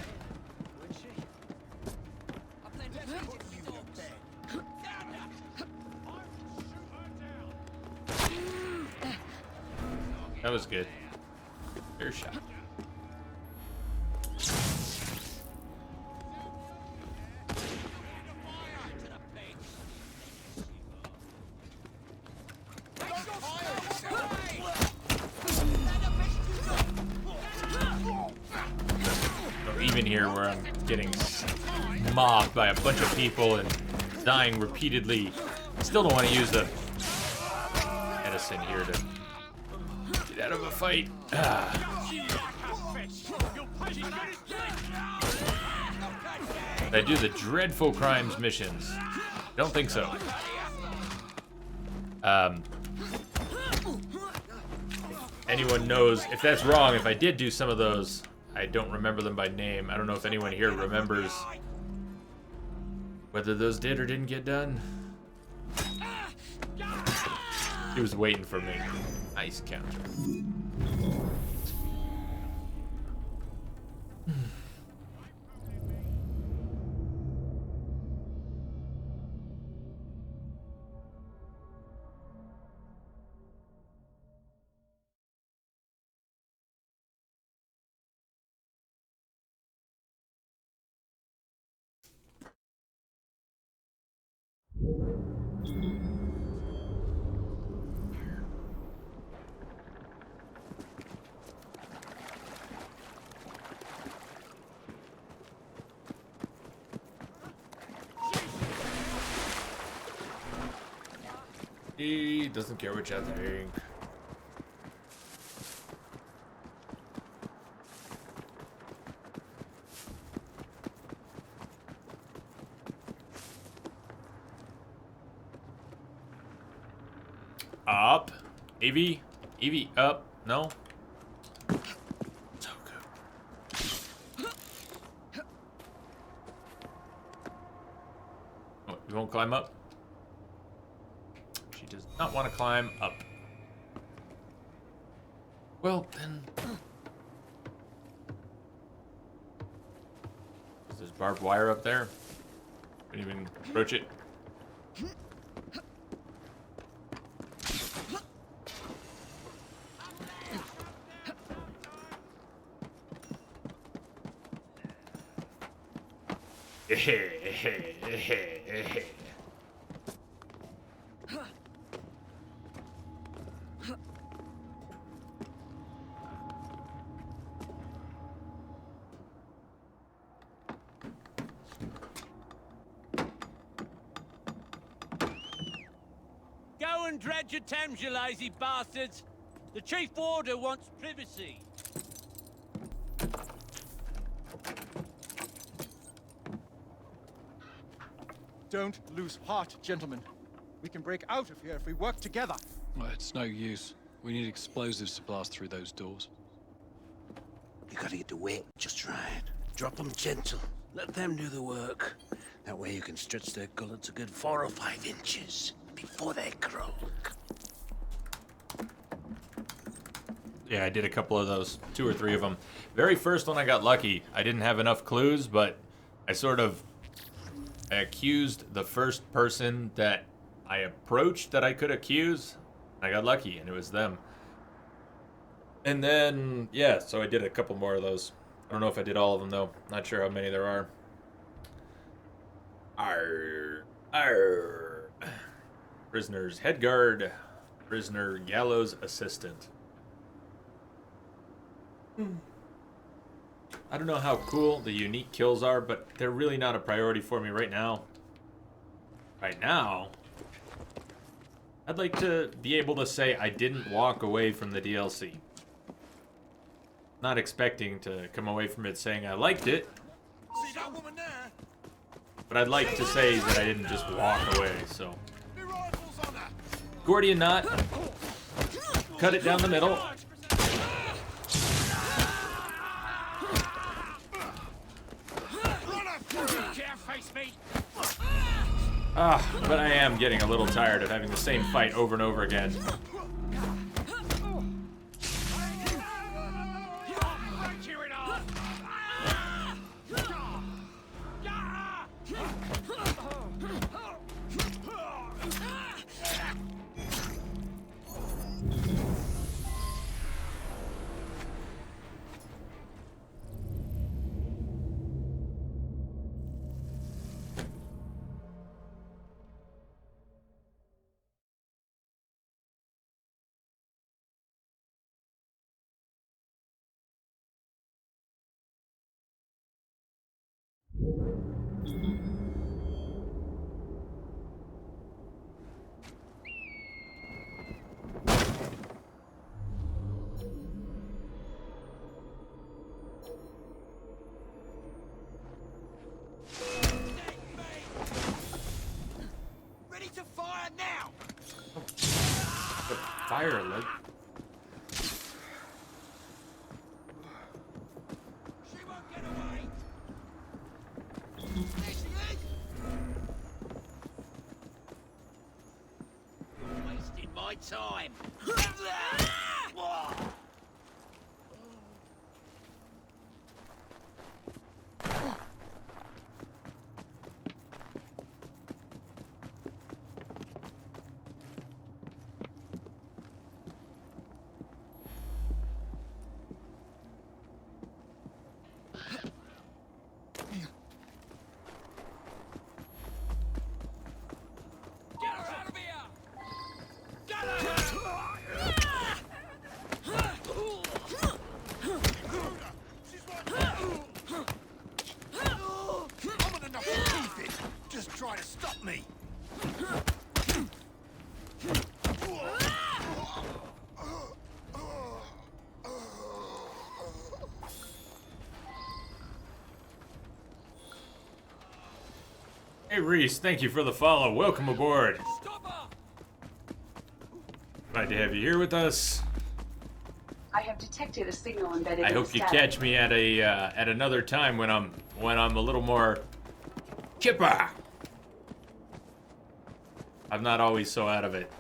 That was good. Fair shot. So even here where I'm getting mobbed by a bunch of people and dying repeatedly, still don't want to use the medicine here to get out of a fight. I do the dreadful crimes missions. Don't think so. Anyone knows if that's wrong, if I did do some of those, I don't remember them by name. I don't know if anyone here remembers whether those did or didn't get done. He was waiting for me. Nice counter. He doesn't care what you think. Up. Evie? Evie, up. No? So good. Oh, you won't climb up? She does not want to climb up. Well, then... There's barbed wire up there. Couldn't even approach it. Go and dredge your Thames, you lazy bastards. The Chief Warder wants privacy. Don't lose heart, gentlemen. We can break out of here if we work together. Well, it's no use. We need explosives to blast through those doors. You gotta get the weight just right. Drop them gentle. Let them do the work. That way you can stretch their gullets a good 4 or 5 inches before they croak. Yeah, I did a couple of those, 2 or 3 of them. Very first one I got lucky. I didn't have enough clues, but I accused the first person that I approached that I could accuse. I got lucky, and it was them. And then, yeah, so I did a couple more of those. I don't know if I did all of them, though. Not sure how many there are. Arr. Arr. Prisoner's head guard. Prisoner gallows assistant. I don't know how cool the unique kills are, but they're really not a priority for me right now. Right now, I'd like to be able to say I didn't walk away from the DLC. Not expecting to come away from it saying I liked it. See that woman there? But I'd like to say that I didn't just walk away, so. Gordian knot. Cut it down the middle. But I am getting a little tired of having the same fight over and over again. Ready to fire now! The fire alert. She won't get away! There she is! You're wasting my time! Just try to stop me. Hey Reese, thank you for the follow. Welcome aboard. Glad to have you here with us. I have detected a signal embedded I in hope the you static. catch me at another time when I'm a little more chipper. I'm not always so out of it.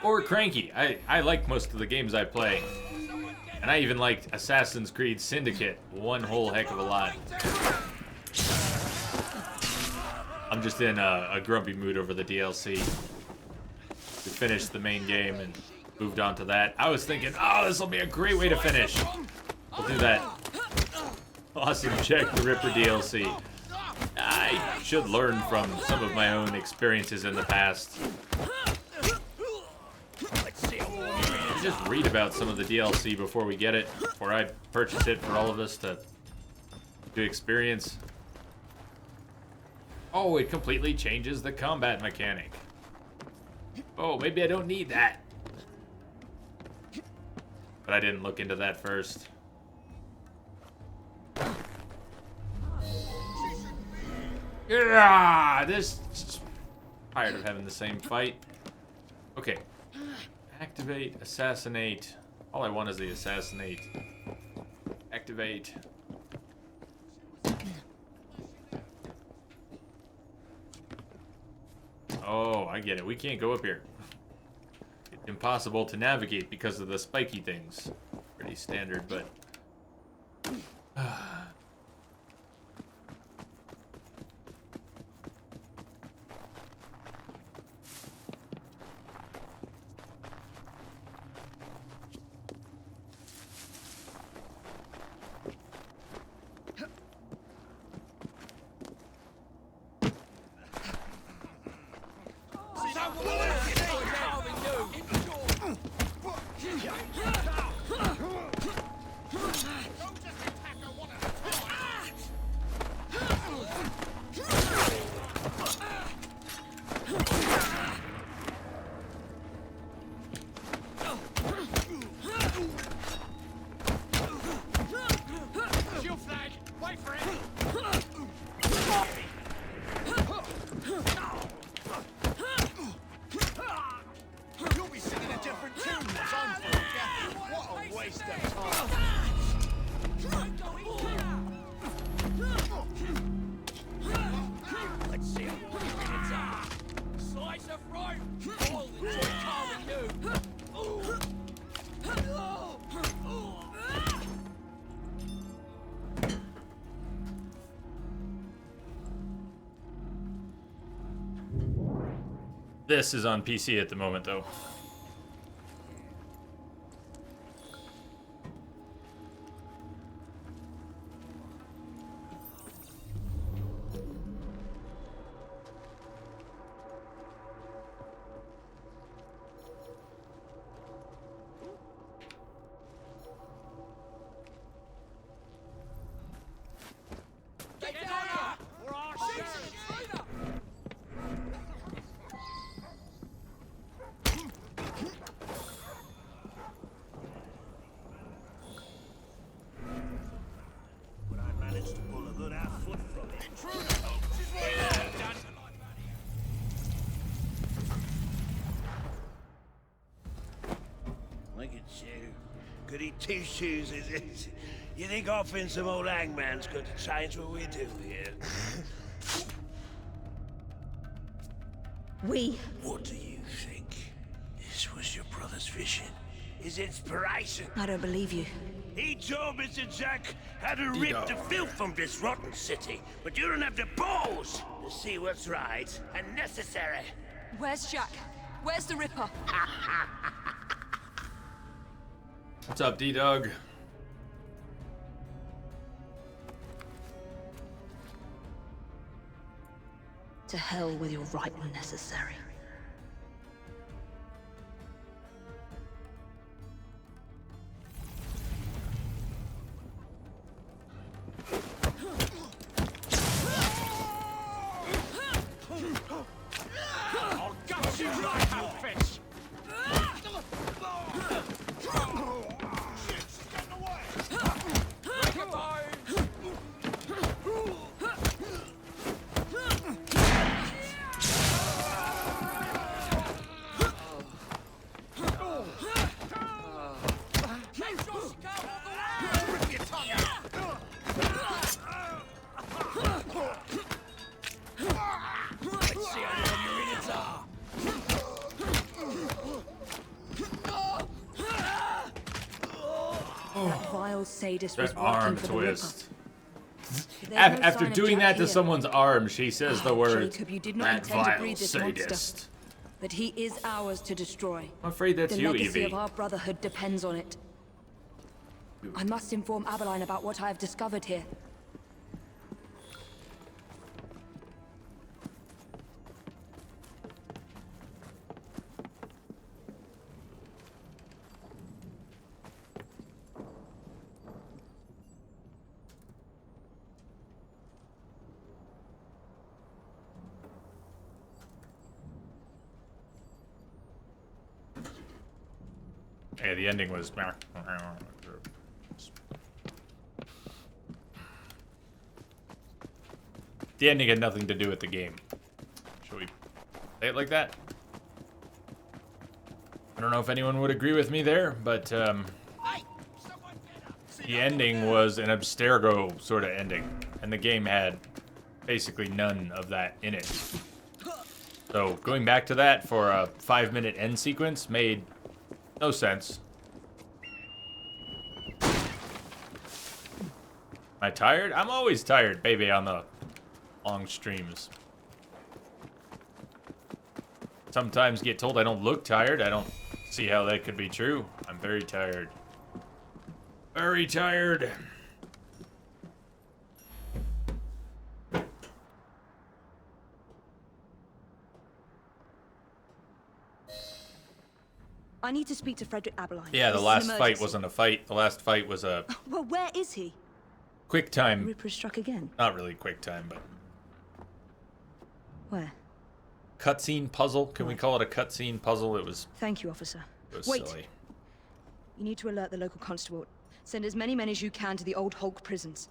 Or cranky. I like most of the games I play. And I even liked Assassin's Creed Syndicate one whole heck of a lot. I'm just in a grumpy mood over the DLC. We finished the main game and moved on to that. I was thinking, oh, this will be a great way to finish. We'll do that. Awesome Jack the Ripper DLC. I should learn from some of my own experiences in the past. Just read about some of the DLC before we get it, before I purchase it for all of us to experience. Oh, it completely changes the combat mechanic. Oh, maybe I don't need that. But I didn't look into that first. Yeah, this. Tired of having the same fight. Okay. Activate, assassinate. All I want is the assassinate. Activate. Oh, I get it. We can't go up here. It's impossible to navigate because of the spiky things. Pretty standard, but... This is on PC at the moment, though. Look at you. Goody two-shoes, is it? You think offering some old hangman's going to change what we do here? What do you think? This was your brother's vision? His inspiration? I don't believe you. He told Mr. Jack how to rip the filth from this rotten city, but you don't have the balls to see what's right and necessary. Where's Jack? Where's the Ripper? What's up, D-Dog? To hell with your right and necessary. I'll gut you like you fish! That vile sadist was That working arm for twist. the Ripper. After sign of doing Jack that to here. someone's arm, she says the word, Jacob, you did not that intend to vile breed this sadist. monster. But he is ours to destroy. I'm afraid that's the you, legacy Evie. of our brotherhood depends on it. I must inform Abeline about what I have discovered here. Yeah, the ending was. The ending had nothing to do with the game. Should we say it like that? I don't know if anyone would agree with me there, but the ending was an Abstergo sort of ending, and the game had basically none of that in it. So going back to that for a 5-minute end sequence made no sense. Am I tired? I'm always tired, baby, on the long streams. Sometimes get told I don't look tired. I don't see how that could be true. I'm very tired. Very tired. I need to speak to Frederick Aberline. Yeah, the This is an last fight emergency. wasn't a fight. The last fight was a Well, where is he? quick time. Ripper struck again. Not really quick time, but Where? cutscene puzzle. Can we call it a cutscene puzzle? It was Thank you, officer. silly. You need to alert the local constable. Send as many men as you can to the old Hulk prisons.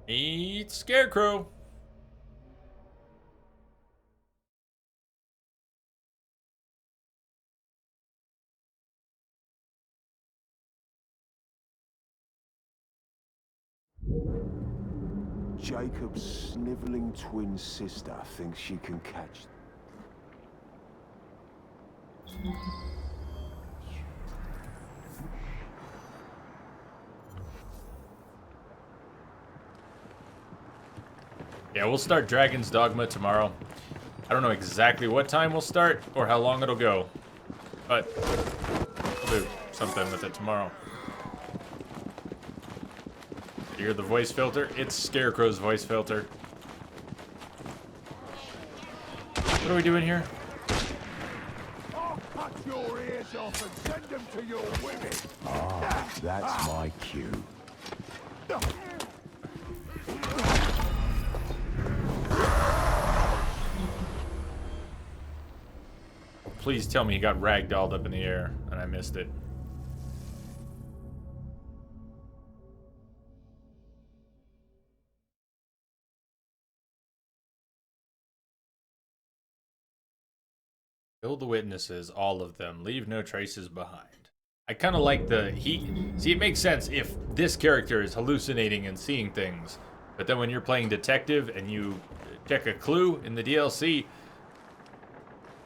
Meet Scarecrow. Jacob's sniveling twin sister thinks she can catch... Yeah, we'll start Dragon's Dogma tomorrow. I don't know exactly what time we'll start or how long it'll go, but we'll do something with it tomorrow. You hear the voice filter? It's Scarecrow's voice filter. What are we doing here? I'll cut your ears off and send them to your women. Ah, that's my cue. Please tell me he got ragdolled up in the air and I missed it. Kill the witnesses, all of them. Leave no traces behind. I kind of like see, it makes sense if this character is hallucinating and seeing things, but then when you're playing detective and you check a clue in the DLC,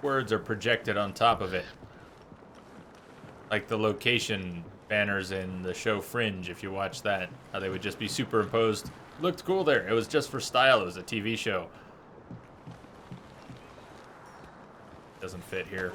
words are projected on top of it. Like the location banners in the show Fringe, if you watch that, how they would just be superimposed. Looked cool there. It was just for style. It was a TV show. Doesn't fit here.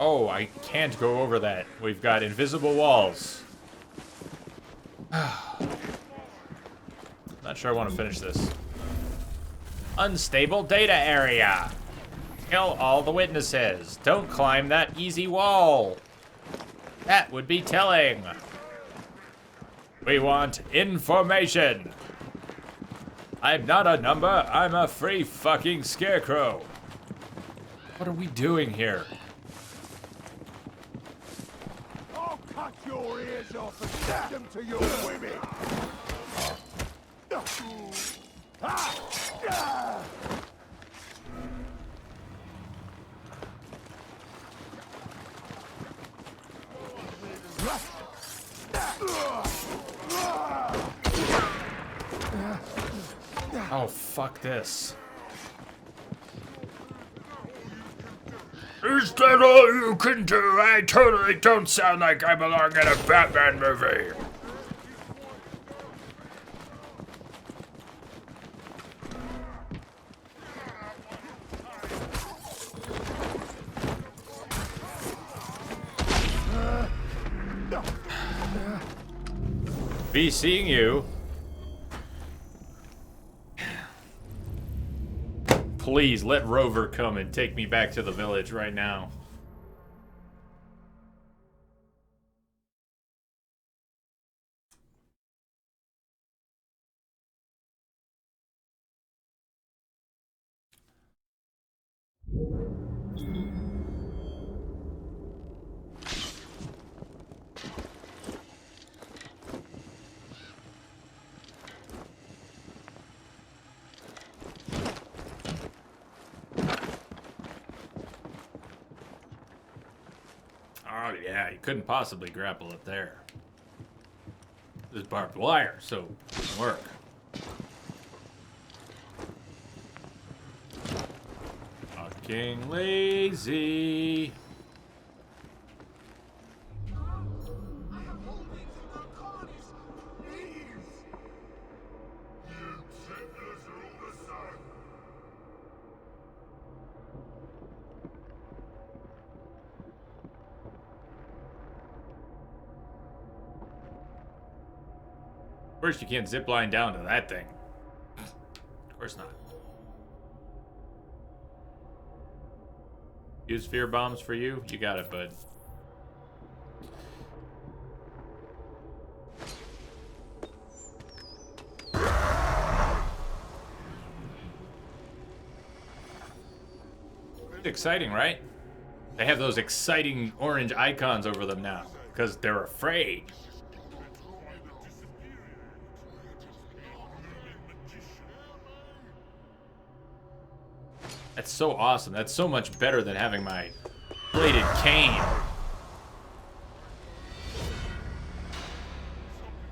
Oh, I can't go over that. We've got invisible walls. Not sure I want to finish this. Unstable data area. Kill all the witnesses. Don't climb that easy wall. That would be telling. We want information. I'm not a number. I'm a free fucking scarecrow. What are we doing here? I'll cut cut your ears off and send them to your women! Oh, fuck this. Is that all you can do? I totally don't sound like I belong in a Batman movie. Be seeing you. Please let Rover come and take me back to the village right now. Oh yeah, you couldn't possibly grapple it there. There's barbed wire, so it doesn't work. Fucking lazy. First, you can't zip line down to that thing. Of course not. Use fear bombs for you? You got it, bud. It's exciting, right? They have those exciting orange icons over them now because they're afraid. That's so awesome. That's so much better than having my bladed cane.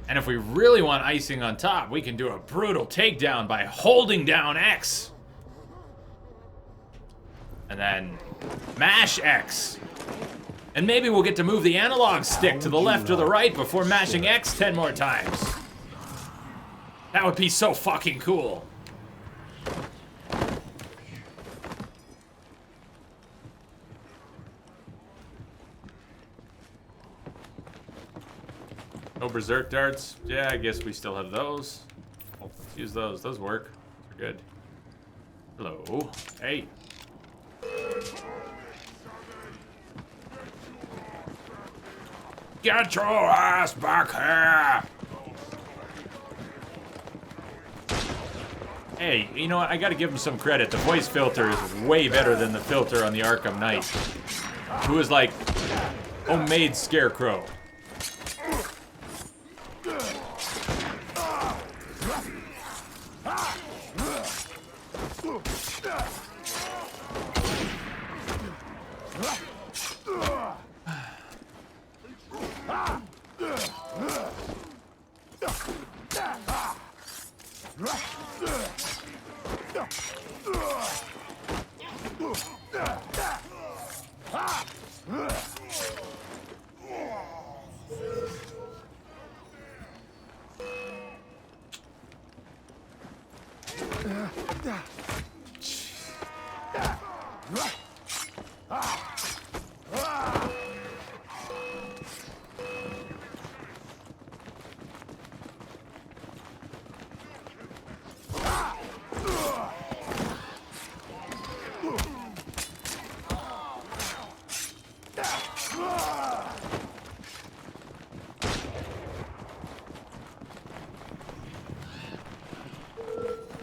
And if we really want icing on top, we can do a brutal takedown by holding down X. And then mash X. And maybe we'll get to move the analog stick to the left or the right before mashing X 10 more times. That would be so fucking cool. No berserk darts? Yeah, I guess we still have those. Oh, let's use those. Those work. They're good. Hello. Hey. Get your ass back here! Hey, you know what? I gotta give him some credit. The voice filter is way better than the filter on the Arkham Knight, who is like homemade Scarecrow.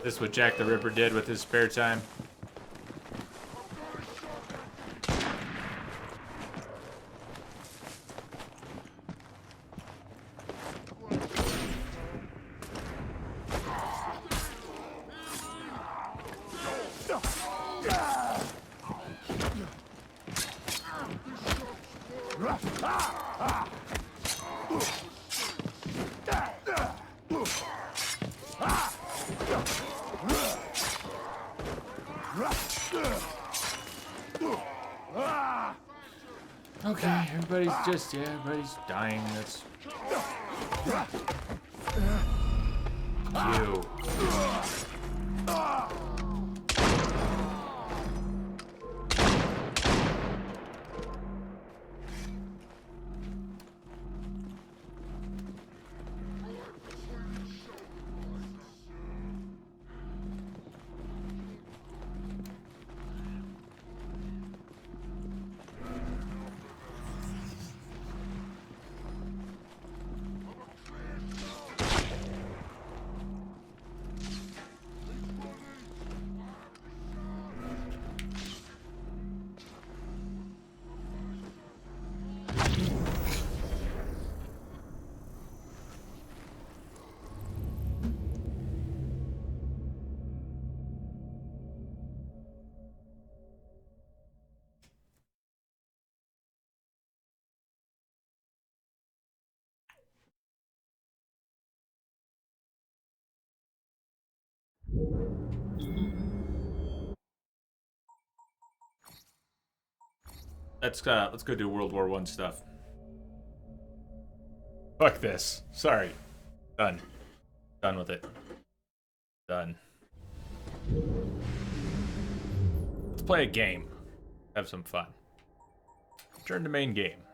This is what Jack the Ripper did with his spare time. everybody's everybody's dying. That's you. Let's go do World War I stuff. Fuck this. Sorry. Done. Done with it. Done. Let's play a game. Have some fun. Turn to main game.